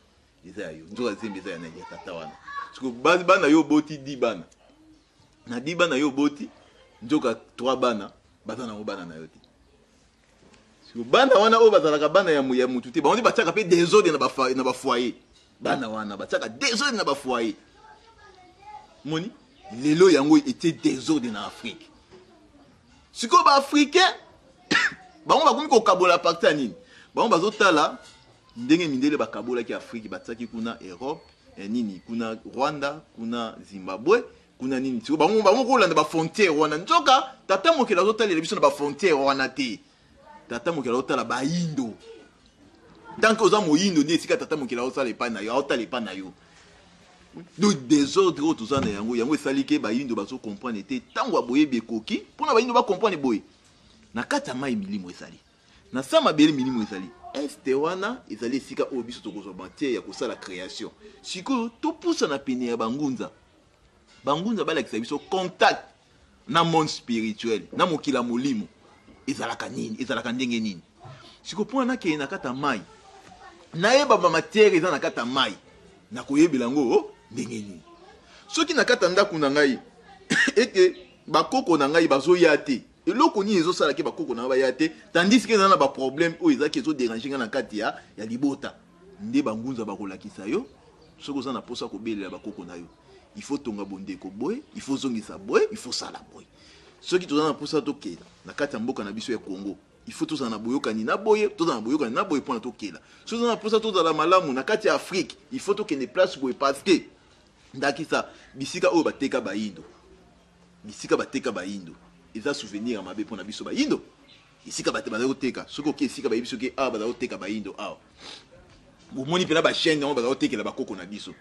Speaker 3: eza ya yo nzoka zemi eza ya nani ya tata wana siko bana yo boti 10 bana na 10 bana yo boti nzoka 3 bana baza nango bana na yo te siko bana wana oyo bazalaka bana ya mutu te bango nde batiaka mpe desordre na bafoyer bana wana batiaka desordre na bafoyer moni lelo yango etie desordre na Afrique sikoyo baafricain bango bakomi kokabola parti ya nini bango bazotala ndenge mindele bakabolaki Afrique batiaki kuna Europe nini kuna Rwanda kuna Zimbabwe kuna nini siko bango kolanda bafrontiere wana nzoka tata mokili azotalela biso na bafrontiere wana te tata mokili azotala bayindo tant que oza moyindo nde esika tata mokili azotala epai na yo aotala epai na yo donc désordre oyo toza na yango esali ke bayindo bazocomprendre te ntango aboyebi ekoki mpona bayindo bacomprendre boye na kati ya mai milimo ezali na sa mabele milimo ezali este wana ezali esika oyo biso tokozwa matière ya kosala création sikoyo topusa na pene ya bangunza balakisa biso contact na monde spirituel na mokili ya molimo ezalaka nini ezalaka ndenge nini sikoyo mpona nakende na kati ya mai nayeba ba matière eza na kata mai na koyebela ngo ndenge nini soki na kata ndako na ngai eke bakoko na ngai bazoya te eloko nini ezosalaki bakoko na ngai baya te tandis ke eza na baproblème oyo ezaki ezoderange ngai na kati ya libota nde bangunza bakolakisa yo soki oza na mposa kobelela bakoko na yo il faut tonga bondeko boye il faut zongisa boye il faut sala boye soki toza na mposa tokela na kati ya mboka na biso ya Congo il faut tozala na boyokani na boye tozala na boyokani na boye mpona tokela soki toza na mposa tozala malamu na kati ya Afrique il faut tokende place boye parce que ndakisa bisika oyo bateka bayindo bisika bateka bayindo eza souvenir ya mabe mpona biso bayindo esika bazali koteka soki oke esika bayebi soki awa bazali koteka bayindo awa bomoni mpena bachaine yango bazali kotekela bakoko na biso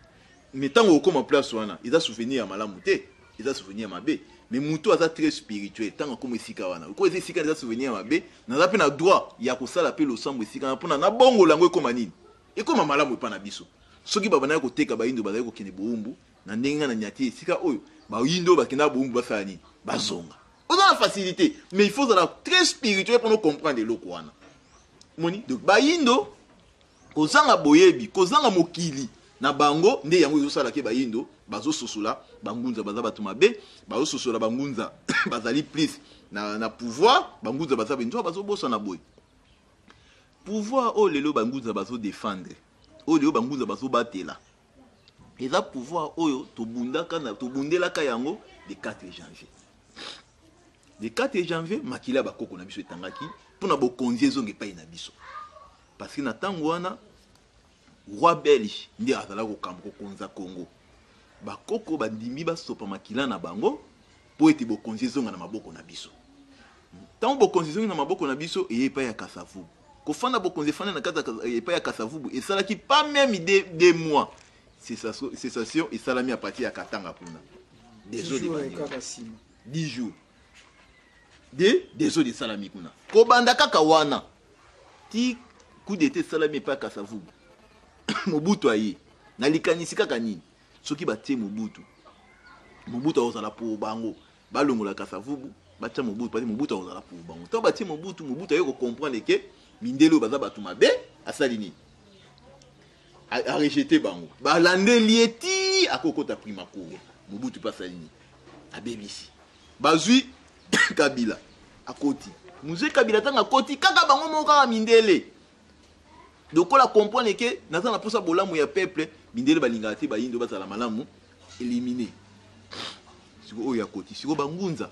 Speaker 3: mais ntango okoma place wana eza souvenir ya malamu te eza souvenir ya mabe mais mutu aza très spirituel ntango akoma esika wana oko eza esika eza souvenir ya mabe naza mpe na droit ya kosala mpe losambo esika wana mpona nabongola yango ekoma nini ekoma malamu epa na biso soki babandaki koteka bayindo bazali kokende bowumbu na ndenge na nyati esika oyo bayindo bakenda bowumbu basala nini bazonga oza na facilité mais il faut ozala très spirituel mpona comprendre eloko wana moni donc bayindo kozanga boyebi kozanga mokili na bango nde yango ezosalaki bayindo bazososola bangunza baza bato mabe bazososola bangunza bazali plus na pouvoir bangunza baza bendo bazobosa na boye pouvoir oyo lelo bangunza bazodefendre oyo lelo bangunza bazobatela eza pouvoir oyo tobundelaka yango le 4 janvier le 4 janvier makila bakoko na biso etangaki mpona bokonzi ezonga epai na biso parce que na ntango wana roi belge nde azala kokamba kokonza Congo bakoko bandimi basopa makila na bango po ete bokonzi ezonga na maboko na biso ntango bokonzi ezonga na maboko na biso eye epai ya Kasavubu kofanda bokonzi efanda na kati epai ya Kasavubu esalaki pas même 2 mois cessation esalami a partir ya Katanga kuna 10 jours des eaux de salami kuna kobanda kaka wana ti coup d'état salami epai ya Kasavubu Mobutu aye na likanisi kaka nini soki batie Mobutu azala po bango balongola Kasavubu batia Mobutu parce que Mobutu azala po bango to batie Mobutu aye ko comprendre que mindelo baza batu mabe asali nini a rejeté bango balandeli eti akokota prima cour Mobutu pasali nini abebisi bazui Kabila akoti Muzé Kabila tanga koti kaka bango moko kaka mindele donc on la comprendre que naza na posa bolamu ya peuple mindele balinga te bayindo bazala malamu éliminé siko oyo ya koti siko bangunza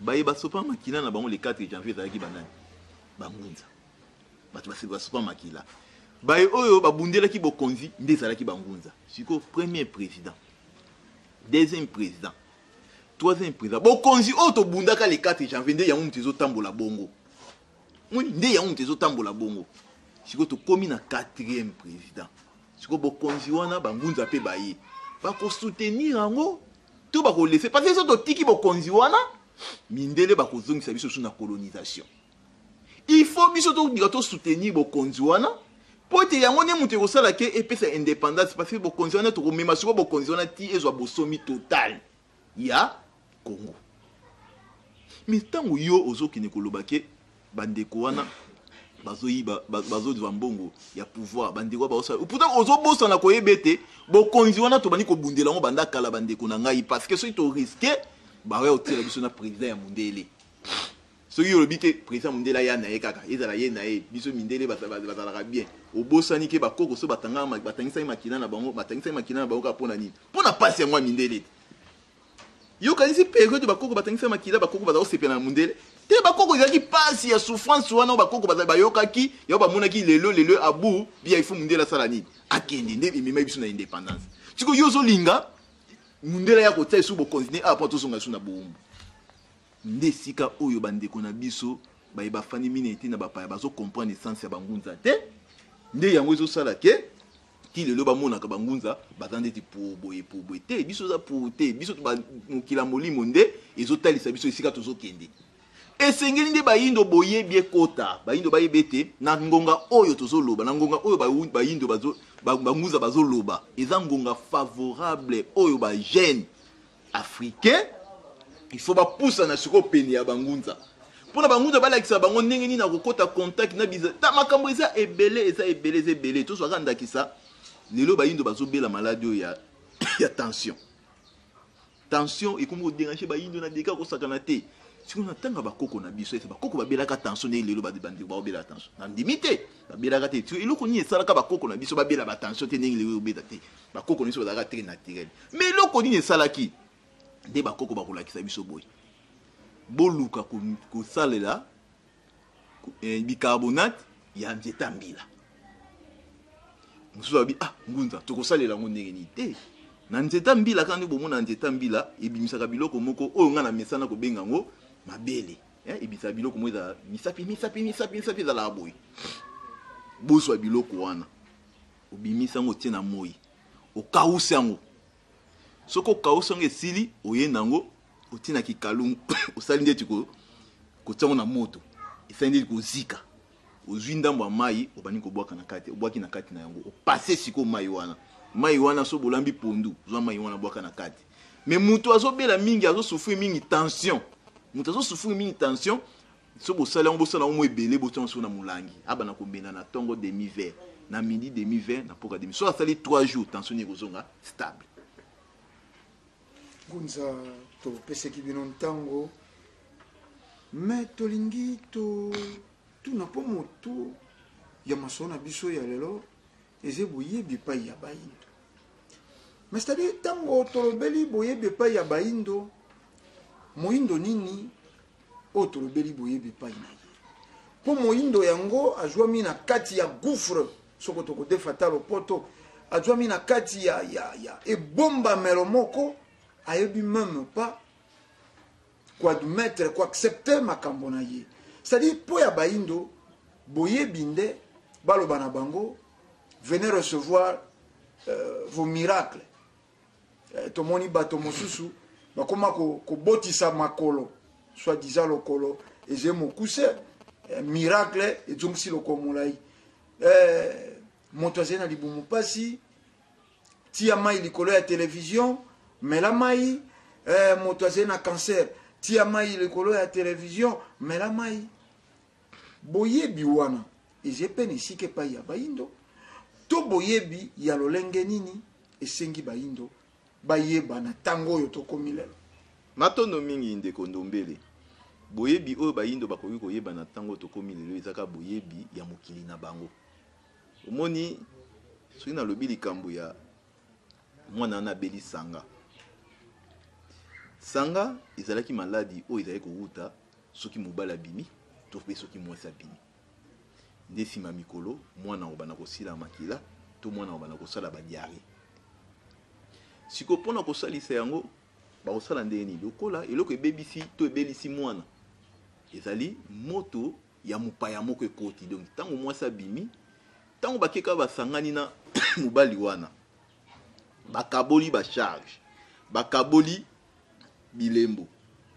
Speaker 3: baye basopa makila na bango le 4 janvier zalaki banani bangunza bato basopa makila baye oyo babundelaki bokonzi nde zalaki bangunza siko premier président deuxième président troisième président bokonzi oyo tobundaka le 4 janvier nde yango mutu ezotambola bongo nde yango mutu ezotambola bongo siko tokomi na 4e président siko bokonzi wana bangunza pe baye bako soutenir yango to bako laisser parce que so tiki bokonzi wana mindele bako zongisa biso sur na colonisation il faut biso to soutenir bokonzi wana po te yango ne mutu kosala ke epesa indépendance parce que bokonzi wana to komema siko bokonzi wana ti ezwa bosomi total ya Congo mais tango yo ozokine koloba ke bandeko wana bazozwa mbongo ya pouvoir bandeko baosala pourtant ozobosa na koyebete bokonzi wana to bani kobundela ngo banda kala bandeko na ngai parce que soki to risquer ba ya otela biso na président ya mundele soki yolobi ke président mundela ya na ye kaka ezala ye na ye biso mindele bazalaka bien obosani ke bakoko so batangisa makina na bango ka pona nini pona passe yango mindele yo kanisi période bakoko batangisa makila bakoko bazao sepela na mundele te bakoko ezaki pasi ya souffrance wana bakoko bayokaki ya bamonaki lelo abu bia ifo mundela sala nini akende nde imema biso na indépendance siko yo zolinga mundela ya kotia su bokontinue apa tozonga su na bombu nde sika oyo bandeko na biso bayeba fani minete na bapaya bazo comprendre essence ya bangunza te nde yango ezosala ke ti lelo bamonaka bangunza bazande ti pour boye te biso za pour te biso mokila molimo nde ezotalisa biso esika tozokende esengeli nde bayindo boyebi ekota bayindo bayebe te na ngonga oyo tozoloba na ngonga oyo bayindo bangunza bazoloba eza ngonga favorable oyo ba jeune africain il faut bapusa na siko peni ya bangunza Pour na bango ba lakisa bango ndenge ni na kokota contact na biza ta makambo eza ebele to so kanda kisa lelo ba yindo bazobela maladie ya tension ikomo déranger ba yindo na deka ko sakana te si on atanga ba koko na biso ete ba koko ba belaka tension ne lelo ba bandi ba bela tension na limité ba belaka te tu eloko ni esalaka ba koko na biso ba bela ba tension te ndenge lelo beta te ba koko ni so ba très naturel mais eloko ni esalaki de ba koko ba kolakisa biso boy boluka ko salela bicarbonate ya nzeta mbila mususu abi ngunza tokosalela ngo ndenge ni te na nzeta mbila kandi bomona nzeta mbila ebimisaka biloko moko oyo nga na mesana ko benga ngo mabele ebisa biloko moza misapi za la boy boso biloko wana obimisa ngo tie na moi okausa yango soko okausa ngo esili oyenda ngo otina kikalungu osali ndeti ko tsango na moto esali ndeti ko zika ozwi ndambo ya mai obani kobwaka na kati obwaki na kati na yango opase siko mai wana so bolambi pondu zwa mai wana bwaka na kati mais mutu azobela mingi azosufrir mingi tension so bosala yango bosala yango ebele botanga so na mulangi abana kombena na tongo demi verre na midi demi verre na poka demi so asali 3 jours tension ekozonga stable
Speaker 2: Gunza to peseki bino ntango mais tolingi to na po moto ya masona biso ya lelo eze boyebi pa ya baindo mais c'est-à-dire tango tolobeli boyebi pa ya baindo moindo nini o tolobeli boyebi pa na ye po moindo yango ajwami na kati ya gouffre soko toko defata lopoto ajwami na kati ya ebomba melo moko ayebi même pas quoi admettre quoi accepter makambo na ye c'est-à-dire po ya baindo boyebi nde baloba na bango venez recevoir vos miracles tomoni bato mosusu bakoma kobotisa makolo soi-disant lokolo eze mokuse miracle ezongisi lokolo molai moto azali na libumu pasi tia mai likolo ya télévision mela mai moto azali na cancer tia mai likolo ya télévision mela mai boyebi wana eze pene esike pai ya baindo to boyebi ya lolenge nini esengi baindo bayeba na tango oyo tokomi lelo
Speaker 3: matondo mingi ndeko ndombele boyebi oyo baindo bakoki koyeba na tango tokomi lelo ezaka boyebi ya mokili na bango omoni soki nalobi likambo ya mwana na beli sanga ezalaki maladi oyo ezalaki kowuta soki mobali abimi to mpe soki mwasi abimi nde nsima mikolo mwana obana kosila makila to mwana obana kosala badiare siko mpona kosalisa yango bakosala ndeni lokola eloko ebebisi to ebelisi mwana ezali moto ya mopaya moko ekoti donc ntango mwasi abimi ntango bakeka basangani na mobali wana bakaboli bacharge bakaboli bilembo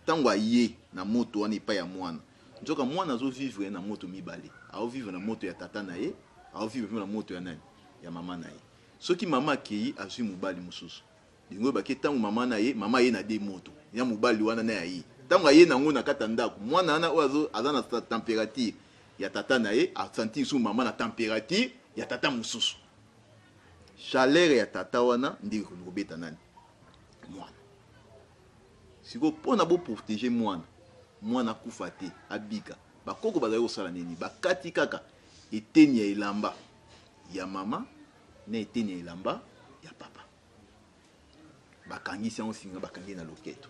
Speaker 3: ntango aye na moto wana epai ya mwana nzoka mwana azovivre na moto mibale aovivre na moto ya tata na ye aovivre na moto ya nani ya mama na ye soki mama akei azwi mobali mosusu lingo bake ntango mama ye na de moto ya mobali wana na ye ntango aye nango na kati ya ndako mwana wana oyo aza na température ya tata na ye asentir su mama na température ya tata mosusu chaleur ya tata wana ndi kobeta nani mwana siko mpona boprotéger mwana kufa te abika bakoko bazali kosala nini bakati kaka eteni ya elamba ya mama na eteni ya elamba ya papa bakangisi yango singa bakangi na loketo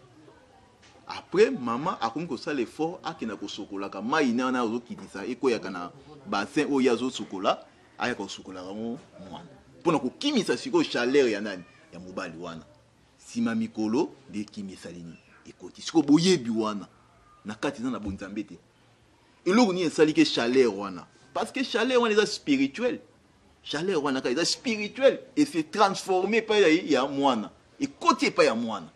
Speaker 3: après mama akomi kosala effort akenda kosokolaka mai na wana ozokitisa ekoyaka na bassin oyo azosokola ayaka kosokolaka yango mwana mpona kokimisa sikoyo chaleur ya nani ya mobali wana nsima mikolo nde ekimisa lini ekoti sikoyo boyebi wana na kati na bonzambe te eloko nini esali ke chaleur wana parce que chaleur wana eza spirituel chaleur wana kaka eza spirituel et se transformer epai ya mwana ekoti epai ya mwana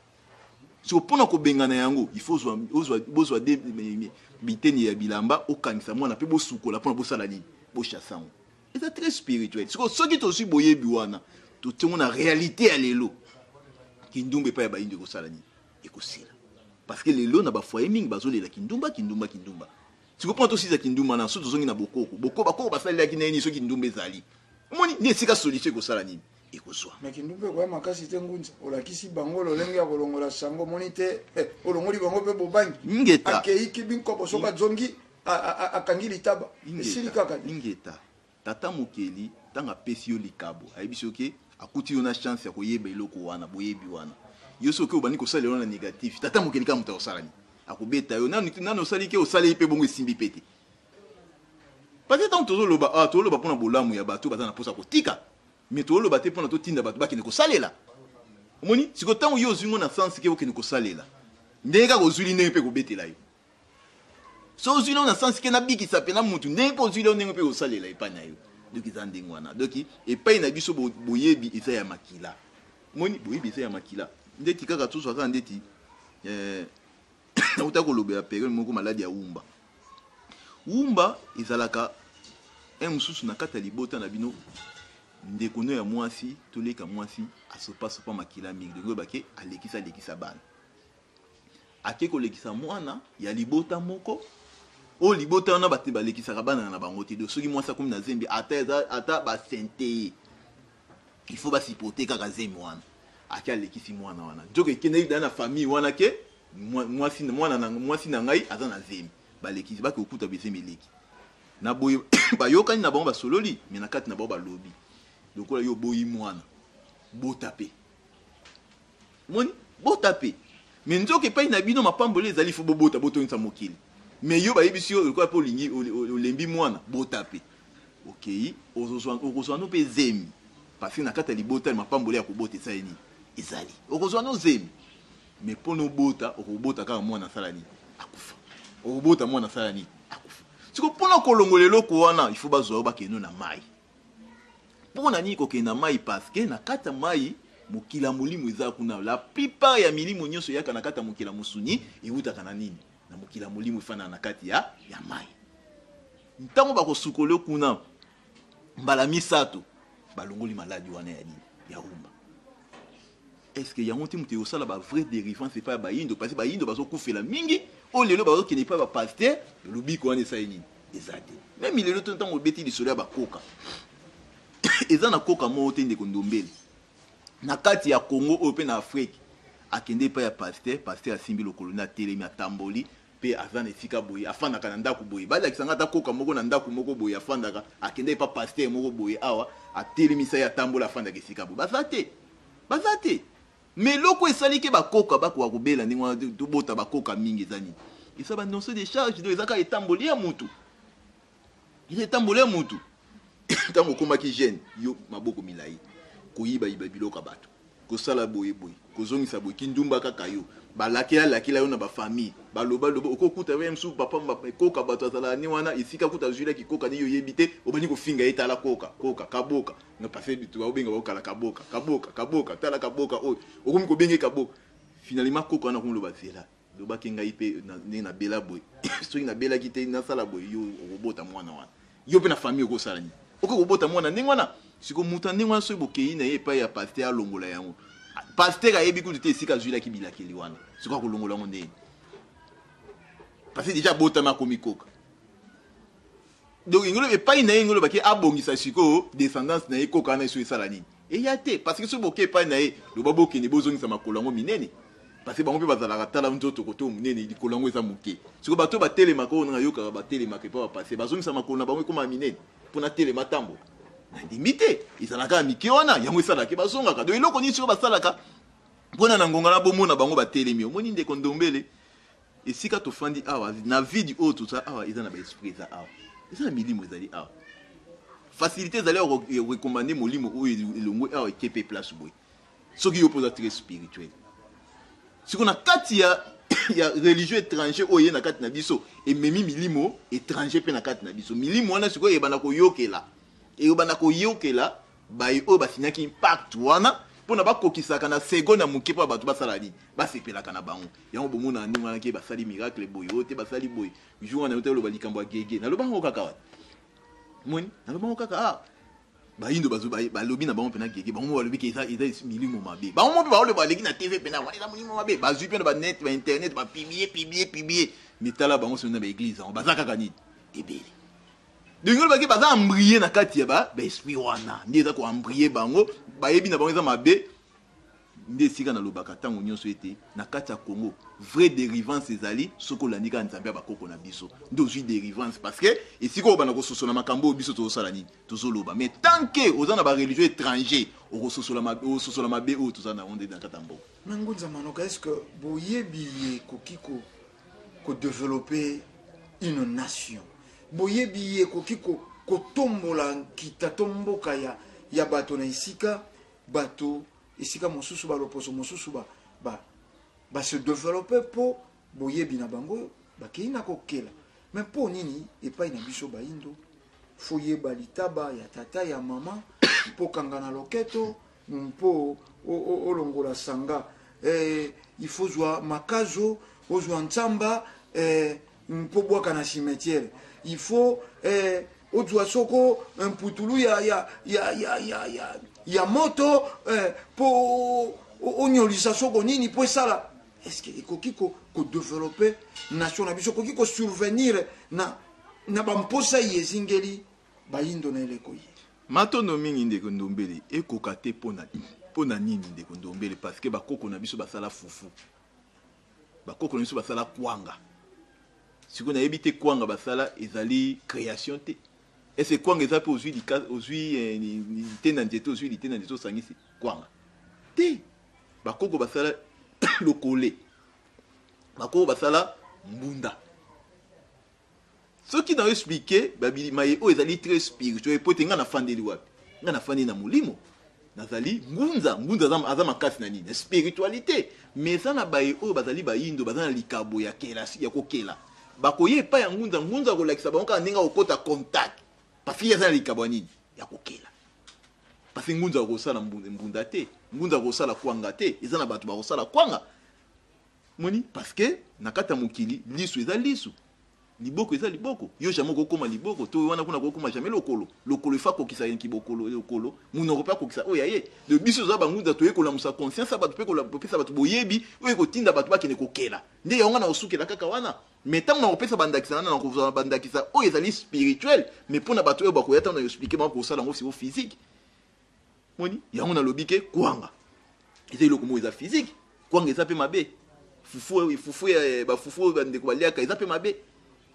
Speaker 3: so mpona kobengana yango il faut bozwa biteni ya bilamba okangisa mwana mpe bosukola mpona bosala nini bochassa yango eza très spirituel soki tozwi boyebi wana totiango na réalité ya lelo kindumba epai ya bayindo ekosala nini ekosila parce que les lots na ba foyer mingi bazolela kindumba. Tu comprends aussi ça kindumba na soto zongi na bokoko bako basalela kineni so kindumba ezali moni ni esika solution ko sala nini ekozwa
Speaker 2: mais kindumba kwa makasi te ngunza olakisi bango lolenge ya kolongola sango moni te olongoli bango pe bobangi
Speaker 3: ngeta
Speaker 2: akei kibinko bosoka zongi akangi litaba esili kaka
Speaker 3: ngeta tata mokeli tanga pesi yo likabo ayebiso ke akuti yo na chance ya koyeba eloko wana boyebi wana yo soki obani kosala yo na négatif tata mokeli ka muta osalani akobeta yo nano osali ke osali pe bongo esimbi pete peut-être tant tozoloba tozoloba mpona bolamu ya bato baza na posa kotika mais tozoloba te mpona totinda bato bakende kosalela omoni siko ntango yo ozwi ngo na sens ke okende kosalela ndenge kaka ozwili ndenge mpe kobetela yo so ozwi ngo na sens ke nabikisa mpe na mutu ndenge mpe ozwili yo ndenge mpe kosalela epai na yo donc eza ndenge wana donc epai na biso boyebi eza ya makila omoni boyebi eza ya makila ndeti kaka tozwa kaka ndeti nauta kolobela période moko maladi ya wumba ezalaka mosusu na kati ya libota na bino ndeko no ya mwasi toleka mwasi asopasopa makila mingi ndenge bake alekisa bana ake kolekisa mwana ya libota moko o libota wana bate balekisaka bana na bango te do soki mwasi akomi na zembi ata basente il faut basipote kaka zembi wana ake alekisi mwana wana nzoka ekende ida na famille wana ke mwasi na ngai aza na zembi balekisi bake okuta bezembi eleki na boye bayokani na bango basololi me na kati na bango balobi lokola yo boyi mwana botape moni botape me nzoka epai na bino mapamboli ezali fo bobota botonisa mokili me yo bayebisi yo lokola mpe olingi olembi mwana botape okei okozwa no mpe zembi parce na kati ya libota mapamboli ya kobota esa eni ezali okozwa no zembi me mpo nobota okobota kaka mwana asala nini akufa okobota mwana asala nini akufa siko mpona kolongola eloko wana ifo bazwa yo bakende na mai mpona nini kokende na mai parceke na kati ya mai mokila molimo eza kuna la plupart ya milimo nyonso eyaka na kati ya mokila mosuni ewutaka na nini na mokila molimo efanana na kati ya mai ntango bakosukola kuna mbala misato balongoli maladi wana ya nini ya umba est-ce que yango te mutu osala ba vraie dérivance epai ya bayindo parce bayindo bazokufela mingi oyo lelo bazokende epai ya bapaster lobiko wana esali nini eza te meme lelo to ntango obeti lisolo ya bakoka eza na koka moko te ndeko ndombele na kati ya Congo oyo mpe na Afrique akende epai ya paster asimbi lokolo na telemi atamboli mpe aza na esika boye afandaka na ndako boye balakisanga ata koka moko na ndako moko boye afandaka akende epai paster moko boye awa atelemisa ye atambola afandaka esika boye baza te mais loko esali ke bakoka bakoka kobela ndenge wana tobota bakoka mingi eza nini eza banonso de charge do ezaka etamboli ya mutu ntango okomaki jeune yo maboko milai koyiba biloko bato kosala boye kozongisa boye kindumba kaka yo balakela yo na bafamille baloba okokuta we msu papa koka bato azala ni wana esika kuta zwila kikoka ni yo yebi te obani kofinga etala koka kaboka na passé bitu obenga bakala kaboka tala kaboka oyo okomi kobenga kaboka finalement koka na komloba zela loba kenga ipe na bela boye soki na bela kite na sala boye yo okobota mwana wana yo pe na famille okosala ni okobota mwana ndenge wana siko muta ndenge wana soki bokei na ye epai ya paster alongola yango paster ayebi kutu te esika azwilaki bilakeli wana siko akolongola yango ndenge parce que déjà botama akomi koka donc ingolo epai na ye ingolo bake abongisa siko descendance na ye koka wana eso esala nini eya te parce que soki boke epai na ye loba bokende bozongisa makolo yango minene parce que bango mpe bazalaka tala nzoto koto monene likolo yango eza moke siko bato batelemaka oyo nanga yokaka batelemaka epai bapase bazongisa makolo na bango ekoma minene mpona telema tambola ndimbi te ezalaka mike wana yango esalaki bazongaka donc eloko nini siko basalaka mpona na ngonga na bomona bango batelemi omoni ndeko ndombele esika tofandi awa na vidi oyo toza awa eza na baesprit eza awa eza na milimo ezali awa facilité ezali rekomande molimo oyo elongwe awa ekepe place boye soki yo mpoza très spirituel siko na kati ya religieux étranger oyo ye na kati na biso ememi milimo étranger mpe na kati na biso milimo wana sikoyo ebanda koyokela baye oyo basinyaki impact wana mpona bakokisaka na segonde ya moke mpo bato basala nini basepelaka na bango yango bomona ndenge wana ke basali miracle boye oyo te basali boye jour wana yo te oloba likambo ya gege nalobango kaka wana moni nalobango kaka bayindo balobi na bango pena gege bango balobi ke eza milimo mabe bango mpe baolo baleki na tv pena eza milimo mabe bazwi pena banet bainternet bapiblie mitala bango sona baeglise yango baza kaka nini ebele dingolo baki baza ambriye na kati ya baesprit wana nde eza koambriye bango bayebi na bango eza mabe nde esika nalobaka ntango nyonso ete na kati ya Congo vrai dérivance ezali soki olandika nzambe ya bakoko na biso nde ozwi dérivance parce que esika oyo bana kososola makambo oyo biso tozosala nini tozoloba mais tant que oza na bareligion étranger okososola mabe oyo toza na onde na kati ya mboka
Speaker 2: Ngunza Manoka, est-ce que boyebi ekoki kodeveloppe une nation boyebi ekoki kotombola nkita to mboka ya bato na esika bato esika mosusu baloposo mosusu ba se développer po boyebi na bango bakei na kokela mais po nini epai na biso baindo foyeba litaba ya tata ya mama po kanga na loketo mpo olongola sanga il faut zwa makazo ozwa ntsamba mpo bwaka na cimetière il faut ozwa soko mputulu ya moto po onyolisa soko nini po esala est-ce que ekoki ko développer nation na biso koki ko survenir na bamposa yezingeli bayindo na eleko ye
Speaker 3: matono mingi ndeko ndombele ekoka te pona nini ndeko ndombele parce que bakoko na biso basala fufu bakoko na biso basala kwanga siko na yebi te kwanga basala ezali création te ese kwanga eza pe ozwi litenda nzete ozwi litenda nzete osangisi kwanga te bakoko basala lokole bakoko basala mbunda soki na expliquer babili maye o ezali très spirituel po te nga na fandeli wapi nga na fandeli na mulimo nazali ngunza aza makasi na nini spiritualité mais ça na baye o bazali bayindo bazana likabo ya kelasi ya kokela bakoye pa ya ngunza kolakisa bango ka ndinga okota contact parce que yazana likabo nini ya kokela parce que ngunza kosala mbunda te ngunza kosala kwanga te ezana bato bakosala kwanga moni parce que nakata mokili lisu eza lisu liboko eza liboko yo jamais kokoma liboko to wana kuna kokoma jamais lokolo ifa kokisa yanki bokolo lokolo munoko pa kokisa oya ye de biso za bangunza to ekola musa conscience abatu pe kola popesa batu boyebi oyo kotinda batu bakene kokela nde yonga na osukela kaka wana mais tant na opesa bandakisa na ko bandakisa oyo ezali spirituel mais pona batu oyo bakoyata na expliquer ba ko sala ngo si au physique moni yango na lobike kwanga eza iloko mo eza physique kwanga eza pe mabe fufu bandeko baliaka eza pe mabe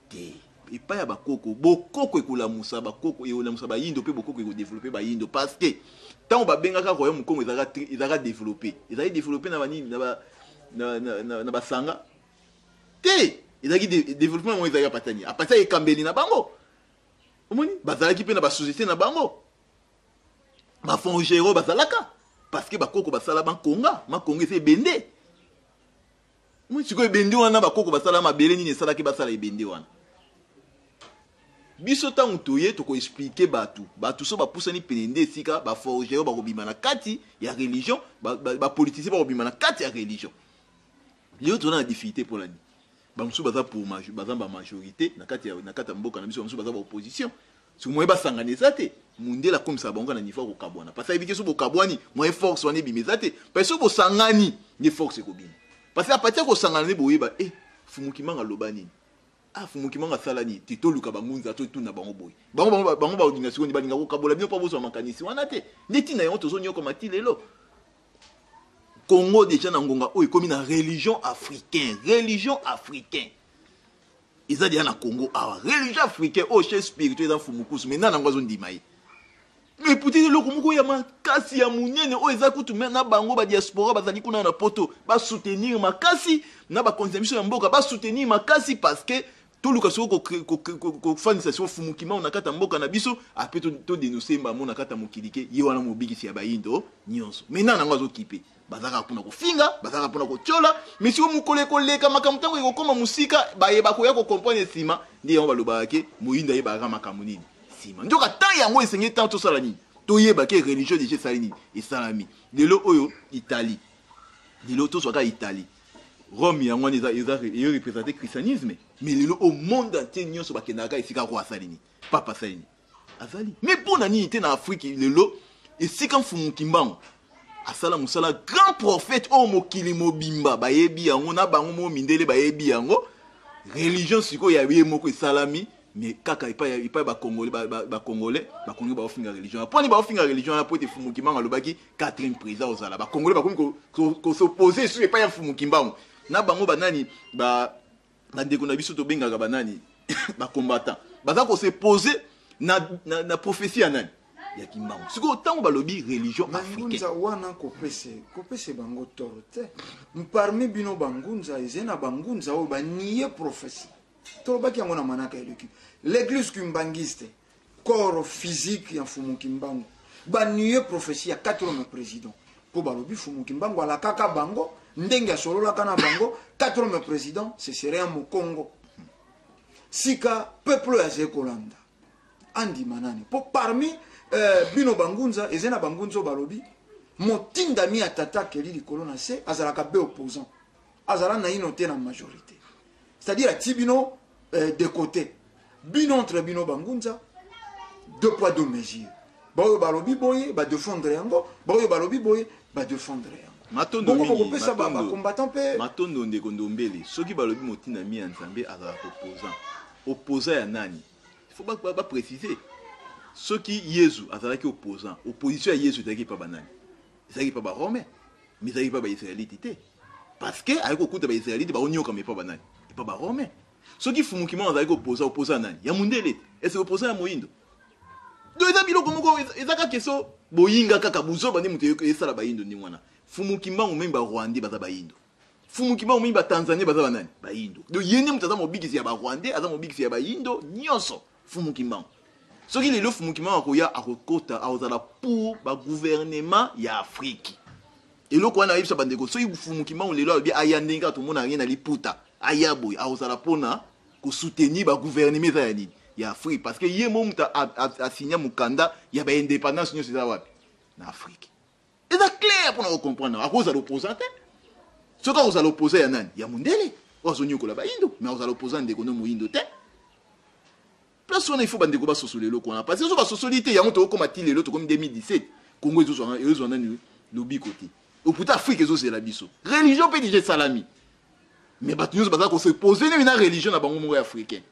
Speaker 3: te epai ya bakoko bokoko ekolamusa bakoko ekolamusa bayindo mpe bokoko ekodeveloppe bayindo parce que ntango babengaka royaume mokongo ezaka développe ezali développe na banini na basanga te ezalaki développement mo ezalaki apatani apatani ekambeli na bango omoni bazalaki mpe na basociété na bango bafongero bazalaka parce que bakoko basala makongo eza ebende moi sikoyo ebende wana bakoko basala mabele nini esalaki basala ebende wana biso tango toye toko expliquer batu so bapusani pene nde esika baforgero bakobima na kati ya religion bapoliticien bakobima na kati ya religion leo tona na difficulté pour lani bamusu baza majorité na kati ya mboka na biso bamusu baza opposition soki moye basangana eza te mundela komisa bango na niveau kokabwana parce que ebiki so bokabwani moye force wana ebima eza te parce so bosangani nde force ekobima parce que apatia kosangana nde boyeba fumukimanga loba nini fumukimanga sala nini te toluka bangunza to tuna bango boye bango baolinga sikoyo balinga kokabola bino mpo bozwa makanisi wana te nde ntina yango tozonyokoma ti lelo Congo déjà na ngonga oyo ekomi na religion africain eza dia na Congo awa religion africain oyo chez spirituel eza fumukusu mais nana ngo azondima ye mais puti loko moko ya makasi ya munene oyo eza kutu na bango ba diaspora bazali kuna na poto ba soutenir makasi na ba consommation ya mboka ba soutenir makasi parce que tout le kaso ko fanisa so fumukima na kata mboka na biso après to dénoncer mbamo na kata mokilike ye wana mobikisi ya bayindo nyonso mais nana ngo azokipe bazaka puna kofinga bazaka puna kochola mais si omukole koleka makambo tango ekokoma musika bayeba ko ya ko comprendre sima ndi yango balobaka ke moyinda ye baga makambo nini sima ndoka ta yango esengi tant to sala nini toyeba ke religion de sala nini esalami lelo oyo Italie lelo to soka Italie Rome yango eza représenter christianisme mais lelo au monde entier nyonso bakendaka esika ko asalini papa salini azali mais mpona nini te na afrique lelo esika mfumu kimbango asala musala grand prophète o mokili mobimba bayebi yango na bango mo mindele bayebi yango religion siko ya ye moko esalami mais kaka ipa ba congolais ba ofinga religion poni ba ofinga religion na pote fumu kimbango lobaki Catherine Preza ozala ba congolais ba ko s'opposer sur ipa ya fumu kimbango na bango banani ba ndeko na biso to bengaka banani ba combattant baza ko se poser na prophétie ya nani ya kimbango siko tango balobi religion africaine
Speaker 2: wana kopese bango toro te parmi bino bangunza ezena bangunza o baniye prophétie tolobaki yango na manaka eleki l'église kimbangiste corps physique ya fumu kimbango baniye prophétie ya 4 hommes président po balobi fumu kimbango ala kaka bango ndenge solola kana bango 4 hommes président ce serait un Congo sika peuple ya Zekolanda andi manani po parmi bino bangunza ezena bangunzo balobi motinda mi atata keli likolo na se azalaka be opposant azala na inote na majorité c'est-à-dire tibino de côté bino entre bino bangunza 2 poids 2 mesures bayo balobi boye ba défendre yango bayo balobi boye ba défendre yango
Speaker 3: matondo mingi
Speaker 2: pesa ba combattant pe
Speaker 3: matondo ndeko ndombele soki balobi motinda mi ya nzambe azalaka opposant ya nani il faut pas préciser soki Yesu azalaki opposant opposition ya Yesu ezalaki pa banani ezalaki pa ba romain mais ezalaki pa ba israélite te parce que ayiko kuta ba israélite ba onyoka mais pa banani pa ba romain soki fumu kimbango azalaki opposant nani ya mundele est-ce opposant ya moyindo do eza biloko moko ezaka keso boyinga kaka buzoba ndi mutu esala bayindo ndi mwana fumu kimbango même ba rwandais baza bayindo fumu kimbango même ba tanzanie baza banani bayindo do yende mutu aza mobikisi ya ba rwandais aza mobikisi ya bayindo nyonso fumu kimbango soki lelo fumu kimbango akoya akokota akozala pour ba gouvernement ya Afrique eloko wana yebisa bandeko soki fumu kimbango lelo alobi aya ndenge kaka tomona rien na liputa aya boy akozala pona ko soutenir ba gouvernement za ya nini ya Afrique parce que ye mo mutu asigna mukanda ya ba indépendance nyonso za wapi na Afrique eza clair pona ko comprendre akozala opposant soki akozala opposant ya nani ya mundele ozonyokola bayindo mais akozala opposant ndeko no moyindo te place wana il faut bandeko ba sosole eloko wana parce que so ba sosolité yango to koma ti lelo to comme 2017 Congo ezo nani lobi côté au puta Afrique ezo c'est la biso religion peut dire salami mais bato nyonso baza ko se poser na religion na bango moko africain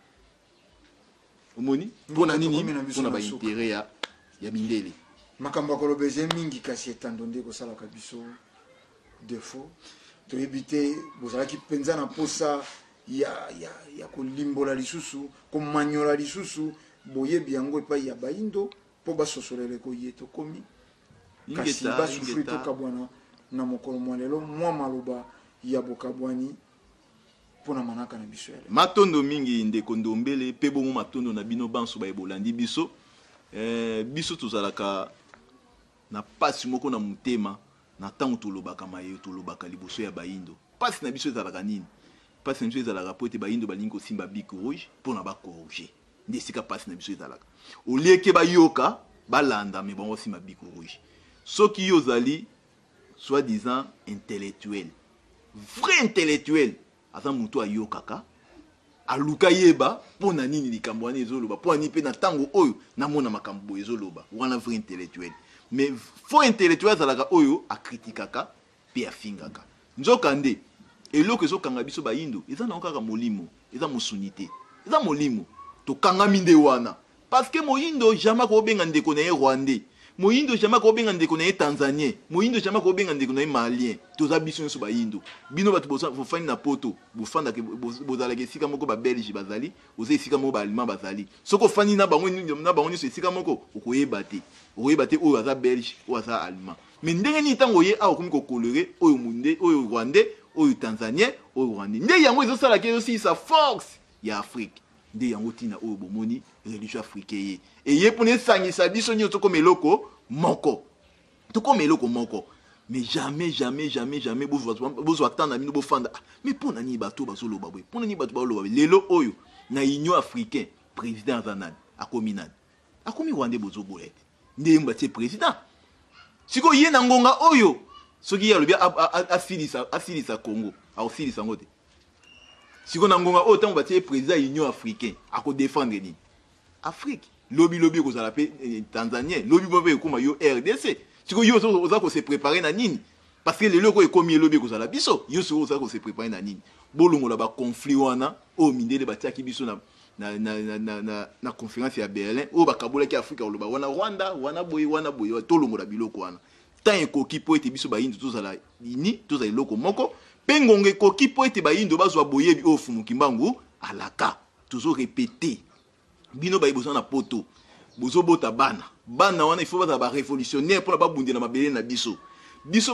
Speaker 3: omoni pona nini pona ba intérêt ya mindele
Speaker 2: makambo kolobeze mingi kasi etando ndeko sala ka biso défaut to éviter bozalaki penza na posa ya kolimbola lisusu komanyola lisusu boyebi yango epai ya bayindo po basosolele koye tokomi kasi basufri tokabwana na mokolo mwa lelo mwa maloba ya bokabwani mpona manaka na biso yale
Speaker 3: matondo mingi ndeko ndombele pe bongo matondo na bino banso bayebolandi biso biso tozalaka na pasi moko na motema na ntango tolobaka maye tolobaka liboso ya bayindo pasi na biso ezalaka nini pasi na biso ezalaka po ete bayindo balingi kosimba bic rouge mpona bakorroge nde esika pasi na biso ezalaka olieke bayoka balanda me bango osimba bic rouge soki yo ozali soi-disant intellectuel vrai intellectuel aza moto ayokaka aluka yeba mpona nini likambo wana ezoloba mpona nini mpe na ntango oyo namona makambo boye ezoloba wana vrai intellectuel mais faux intellectuel azalaka oyo akritikaka mpe afingaka nzoka nde eloko ezokanga biso bayindo eza nango kaka molimo eza mosuni te eza molimo tokangami nde wana parce que moyindo jamais akobenga ndeko na ye rwandais moyindo jamais akobenga ndeko na ye tanzanien moyindo jamais akobenga ndeko na ye malien toza biso nyonso bayindo bino bato bofandi na poto bofandaka bozalaka esika moko babelge bazali oza esika moko baallemand bazali soki ofandi na bango nyonso esika moko okoyeba te oyo aza belge oyo aza allemand mais ndenge nini ntango oye awa okomi kokolore oyo munde oyo rwandais oyo tanzanien oyo rwandais nde yango ezosalaka ezosilisa force ya afrique nde yango tina oyo bomoni religion africaine ye eye mpona esangisa biso nyonso tokoma eloko moko mais jamais bozwa temps na bino bofanda mais mpona nini bato bazoloba boye mpona nini bato bazoloba lelo oyo na union africain président aza nani akomi nani akomi rwandais bozobola ete nde ye batie président sikoyo ye na ngonga oyo soki ye alobi asilisa congo akosilisa yango te sikoyo na ngonga oyo ntango batie président ya union africain akodefendre nini afrique lobby kozala pe tanzanien lobby mpe ekoma yo RDC siko yo oza ko se préparer na nini parce que les loko ekomi lobby kozala biso yo so oza ko se préparer na nini bolongola ba conflit wana o mindele batiaki biso na conférence ya Berlin o bakabolaki Afrika oloba wana Rwanda wana boye tolongola biloko wana tant ekoki po ete biso bayindo tozala ini tozala loko moko pengonge ekoki po ete bayindo bazwa boyebi o Fumukimbangu alaka toujours répéter bino bayibosa na poto bozo bota bana wana il faut ba révolutionnaire pour ba bundi na mabele na biso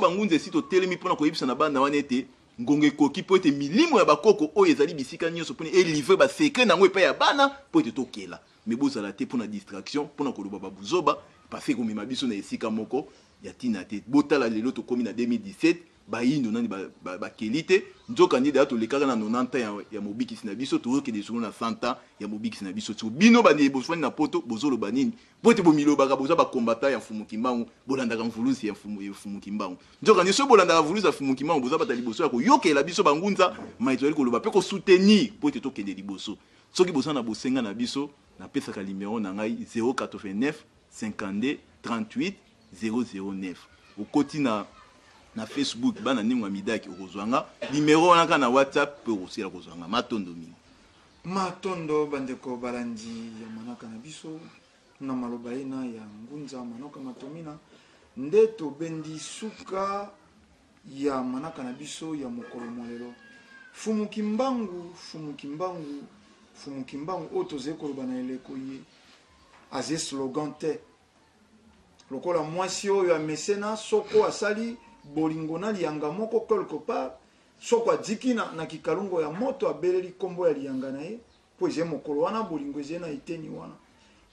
Speaker 3: bangunze sito telemi pour na koyebisa na bana wana ete ngonge koki po ete milimo ya bakoko oyo ezali bisika nyonso pour livrer ba secret nango epa ya bana po ete tokela mais bozala te pour na distraction pour na koloba babuzoba parce que komema biso na esika moko ya tina te botala lelo to komi na 2017 bayindo nani bakelite nzoka ndi da to lekaka na 90 ya mobikisi na biso to ke desolo na 100 ya mobikisi na biso to bino bane boswani na poto bozolo banini pote bomilo baka boza ba combattant ya Fumukimbangu bolandaka mvulusi ya Fumukimbangu nzoka ndi so bolandaka mvulusi ya Fumukimbangu boza batali boso ya ko yokela biso bangunza maitoli koloba pe ko soutenir pote to kende liboso soki bosana bosenga na biso na pesa ka numéro na ngai 089 52 38 009 okoti na Facebook bana ningwa midaki okozwanga numéro wana na WhatsApp pe osila kozwanga matondo mingi
Speaker 2: matondo bandeko balandi ya manaka na biso na maloba ina ya ngunza manoka matomina nde tobendi suka ya manaka na biso ya mokolo molelo Fumukimbangu oyo tozali koloba na eleko ye aze slogan te lokola mwasi oyo amesena soko asali bolingo na lianga moko quelque part soko adiki na kikalungo ya moto abeleli kombo ya lianga na ye po eze mokolo wana bolingo eze na iteni wana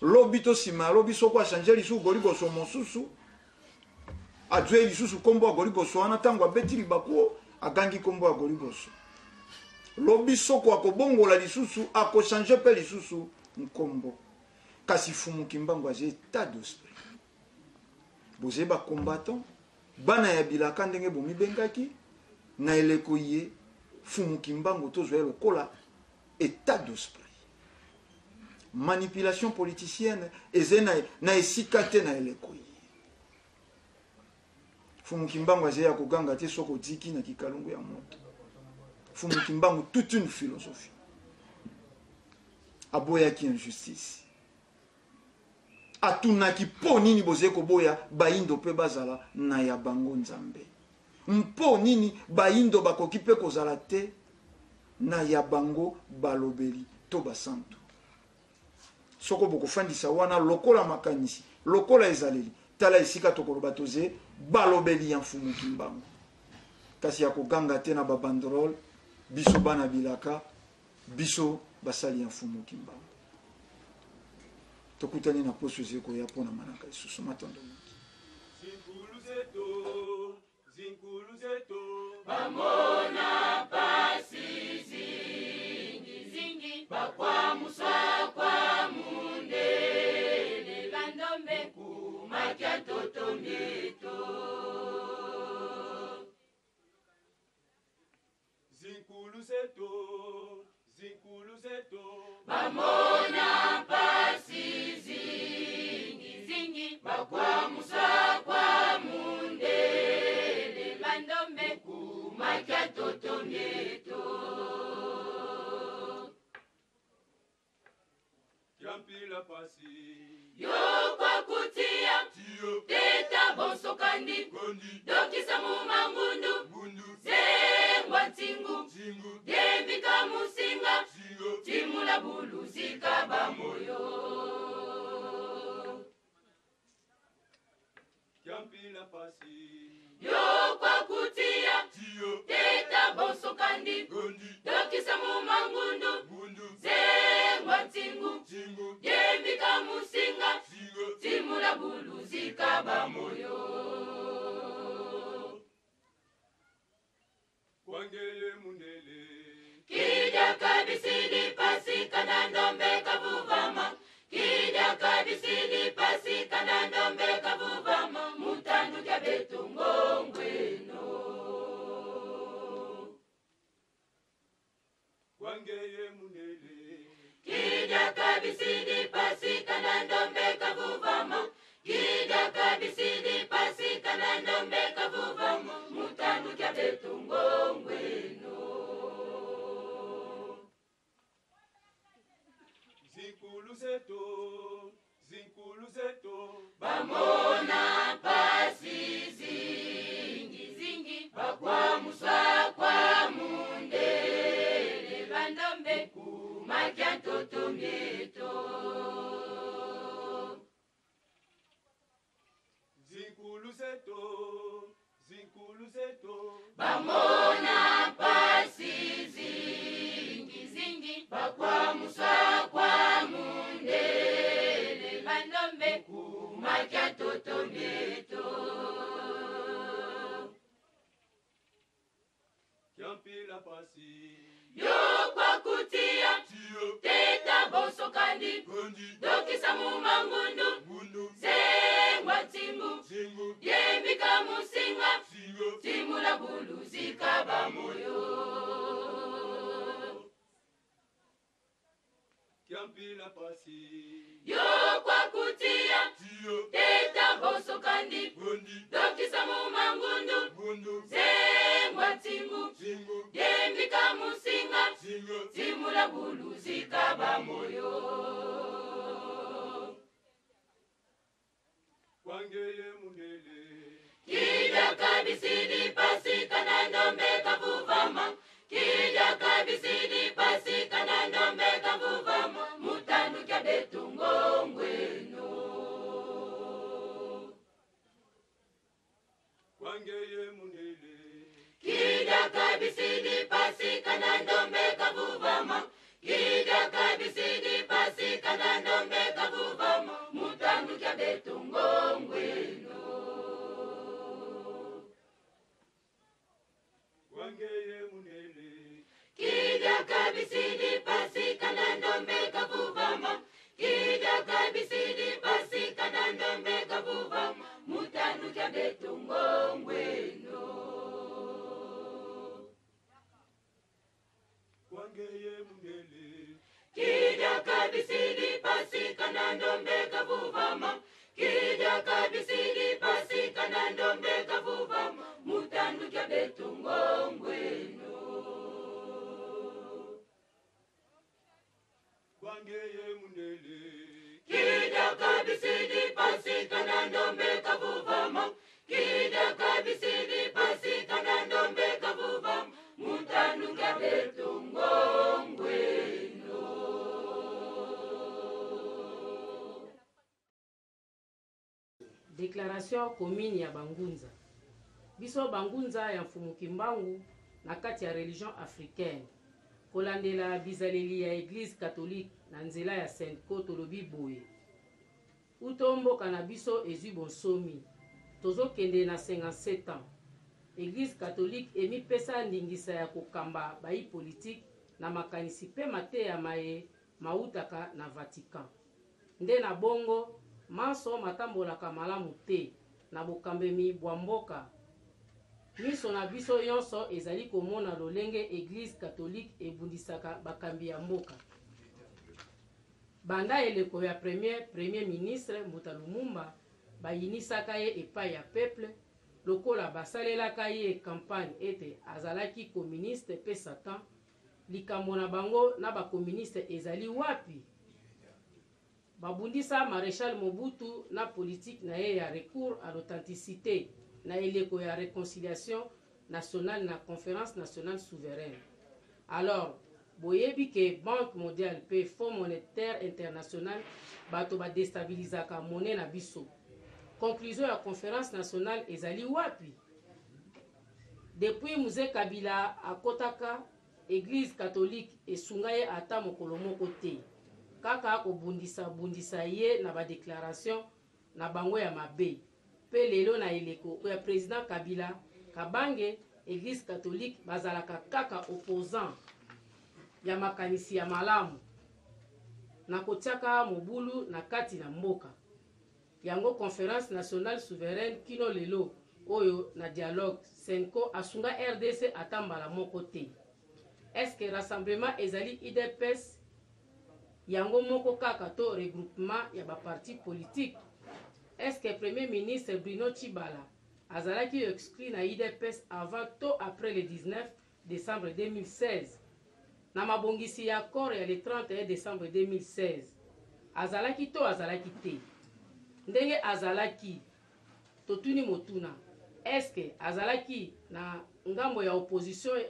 Speaker 2: lobi to sima lobi soko achange lisusu goligoso mosusu adwe lisusu kombo ya goligoso wana tango abeti libakuo agangi kombo ya goligoso lobi soko akobongola lisusu akochange pe lisusu nkombo kasi Fumukimbangu aze état d'esprit boze ba combattant bana ya bilaka ndenge bomibengaki na eleko ye Fumukimbangu tozwa lokola état d'esprit manipulation politicienne eze na esika te na eleko ye Fumukimbangu aze ya koganga te soko diki na kikalungu ya moto Fumukimbangu toute une philosophie aboyaki injustice atunaki po nini boze koboya bayindo pe bazala na ya bango nzambe mpo nini bayindo bakoki pe kozala te na ya bango balobeli to basantu soko bokofandisa wana lokola makanisi lokola ezaleli tala esika tokoloba toze balobeli ya Fumukimbangu kasi ya koganga te na babandrol biso bana bilaka biso basali ya Fumukimbangu tokutani na poso zeko ya pona manaka isusu matondo
Speaker 1: zinkulu zetu bamona pasi zingi bakwa muswa kwa mundele bandombe kumakia totongeto zinkulu zetu bamona pasi zingi bakwa muswa kwa mundele bandombe kumakia totongeto yampila pasi yo kwa kutia teta bonso kandi dokisa mumangundu zengwa ntingu dembika musinga timula buluzika bamoyo yampila pasi yo kwa kutia teta bonso kandi dokisa mumangundu zengwa ntingu dembika musinga timula buluzika bamoyo wangele munele kija kabisili pasi kanandombe kabuvama kija kabisili pasi kanandombe kabuvama mutandu kya betungongweno wangele munele kija kabisili pasi kanandombe kana ndombe kavuvamo mutandu kya betungongweno
Speaker 3: zinkulu zeto
Speaker 1: bamona pasi zingi bakwamuswa kwa mundele bandombe kumakya ntoto myeto
Speaker 3: zinkulu zeto
Speaker 1: bamona pasi zingi bakwamuswa kwa mundele bandombe kumakya ntoto myeto
Speaker 3: kyampila pasi
Speaker 1: yo kwa kutia teta boso kandi dokisa mumangundu zengwa timbu yembika musinga timula bulu zikaba moyo
Speaker 3: kyampila pasi
Speaker 1: yo kwa kutia teta boso kandi dokisa mumangundu zengwa timbu yembika musinga timula bulu zikaba moyo
Speaker 3: kwangeye mundele
Speaker 1: kija kabisidi pasi kana ndombe kavuvama kija kabisidi pasi kana ndombe kavuvama mutandu kya betungongweno
Speaker 3: kwangeye mundele
Speaker 1: kija kabisidi pasi kana ndombe kavuvama kija kabisidi pasi kana ndombe kavuvama mutandu kya betungongweno
Speaker 3: kwangeye mundele
Speaker 1: kija kabisidi pasi kana ndombe kavuvama kija kabisidi pasi kana ndombe kavuvama mutandu kya betungongweno
Speaker 3: kwangeye mundele
Speaker 1: kija kabisidi pasi kana ndombe kavuvama kija kabisidi pasi kana ndombe kavuvama mutandu kya betungongweno
Speaker 3: kwangeye mundele
Speaker 1: kija kabisidi pasi kana ndombe kavuvama kija kabisidi pasi kana ndombe kavuvama mutandu kya betungongweno
Speaker 4: Déclaration commune ya Bangunza. Biso Bangunza ya mfumuki mbangu na kati ya religion africaine. Kolandela bizaleli ya Église catholique na nzela ya Saint-Co tolobi boye. Utomboka na biso ezwi bonsomi. Tozokende na 57 ans. Église catholique emipesa ndingisa ya kokamba bayi politique na makanisi pe mateya maye mautaka na Vatican. Nde na bongo maso matambolaka malamu te na bokambemi bwa mboka. Miso na biso yonso ezali komona lolenge Église catholique ebundisaka bakambi ya mboka. Banda eleko ya premier ministre Mbuta Lumumba bayinisaka ye epai ya peuple lokola basalelaka ye campagne ete azalaki communiste pe Satan. Likambo na bango na bakomuniste ezali wapi? Babundisa Maréchal Mobutu na politique na ye ya recours à l'authenticité na eleko ya réconciliation nationale na conférence nationale souveraine. Alors, boyebi ke Banque mondiale pe Fonds monétaire international bato ba déstabilisaka monnaie na biso. Conclusion ya conférence nationale ezali wapi? Depuis Mzee Kabila akotaka Église catholique esunga ye ata mokolo moko te. Kaka bundisa ye na ba déclaration na bango ya mabe. Pe lelo na eleko ya président Kabila Kabange Église catholique bazalaka kaka opposant ya makanisi ya malamu na kotiaka mobulu na kati na mboka. Yango conférence nationale souveraine kino lelo oyo na dialogue Senko asunga RDC atambala moko te. Est-ce que rassemblement ezali IDPS yango moko kaka to regroupement ya ba parti politique? Est-ce que premier ministre Bruno Tshibala azalaki exclu na IDPS avant to après le 19 décembre 2016 na mabongisi ya accord ya le 31 décembre 2016 azalaki to azalaki te ndenge azalaki totuni motuna eske azalaki na ngambo ya opposition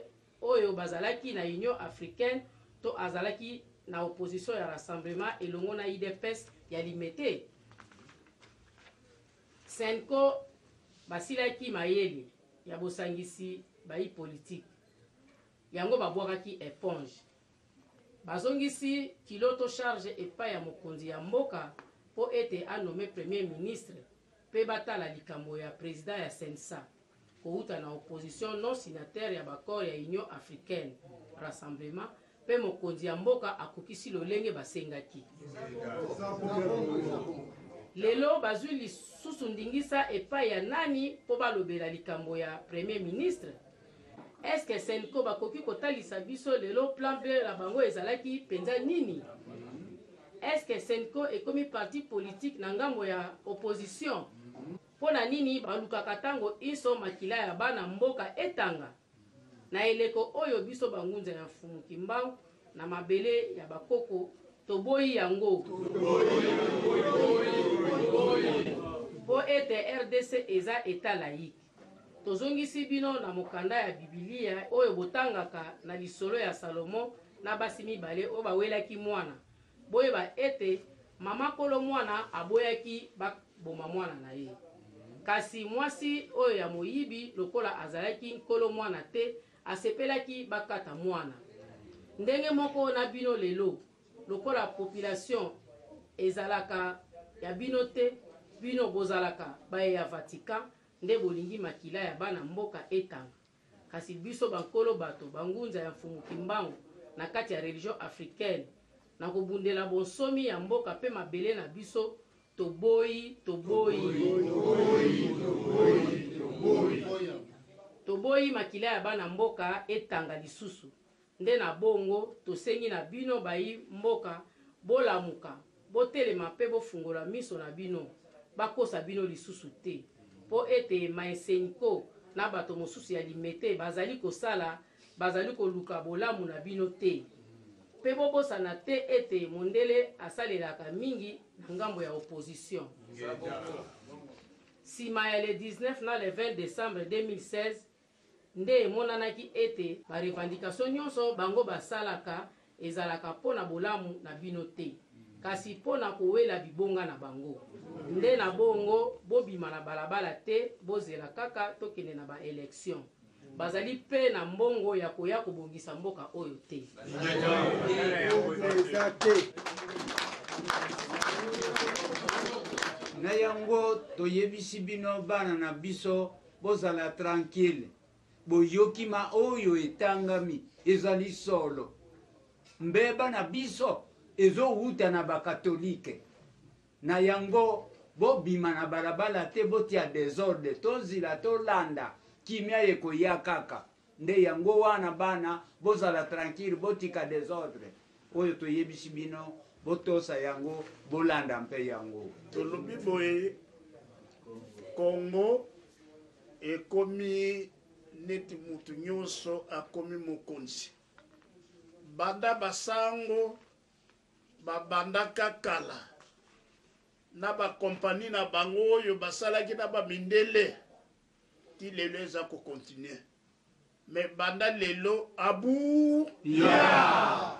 Speaker 4: oyo bazalaki na Union africaine to azalaki na opposition ya rassemblement elongo na IDPS ya limete. Senko basilaki mayele ya bosangisi bayi politique yango babwakaki éponge bazongisi kiloto charge epai ya mokonzi ya mboka po ete anome premier ministre pe batala likambo ya président ya Sensa kouta na opposition non signataire ya bakor ya Union africaine rassemblement pe mokonzi ya mboka akokisi lolenge basengaki. Lelo bazwi lisusu ndingisa epai ya nani po balobela likambo ya premier ministre. Est-ce que Senko bakoki kotalisa biso lelo plan B la bango ezalaki penza nini? Est-ce que Senko ekomi parti politique na ngambo ya opposition? Pona nini balukaka tango iso makila ya bana mboka etanga? Na eleko oyo biso bangunza ya mfumu Kimbangu na mabele ya bakoko toboyi yango. Po ete RDC eza eta laïque. Tozongisi bino na mokanda ya Biblia oyo botangaka na lisolo ya Salomo na basi mibale oyo bawelaki mwana. Boyeba ete mama kolo mwana aboyaki bakboma mwana na ye. Kasi mwasi oyo ya moyibi lokola azalaki nkolo mwana te asepelaki bakata mwana. Ndenge moko na bino lelo lokola population ezalaka ya bino te bino bozalaka baye ya Vatican nde bolingi makila ya bana mboka etanga. Kasi biso bankolo bato bangunza ya mfumu Kimbangu na kati ya religion africaine na kobundela bonsomi ya mboka pe mabele na biso toboyi makila ya bana mboka etanga lisusu. Nde na bongo tosengi na bino bayi mboka bolamuka botelema pe bofungola miso na bino bakosa bino lisusu te po ete maeseniko na bato mosusu ya limete bazali kosala bazali koluka bolamu na bino te pe bobosana te ete mondele asalelaka mingi na ngambo ya opposition. Sima ya le 19 na le 20 décembre 2016 nde emonanaki ete barevendication nyonso bango basalaka ezalaka pona bolamu na bino te kasi pona kowela bibonga na bango. Nde na bongo bobima na balabala te bozela kaka tokende na ba élection. Bazali pe na mbongo ya koya kobongisa mboka oyo te.
Speaker 5: Na yango toyebisi bino bana na biso bozala tranquille. Boyokima oyo etangami ezali solo. Mbeba na biso ezowuta na bakatolike. Na yango bobima na balabala te botia désordre tozila tolanda kimia ekoya kaka. Nde yango wana bana bozala tranquille botika désordre. Oyo toyebisi bino botosa yango bolanda mpe yango.
Speaker 6: Tolobi boye Congo ekomi neti mutu nyonso akomi mokonzi. Banda basango babandaka kala na bakompani na bango oyo basalaki na bamindele ti lelo eza kokontinue me banda lelo abu ya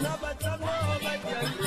Speaker 1: Nabatango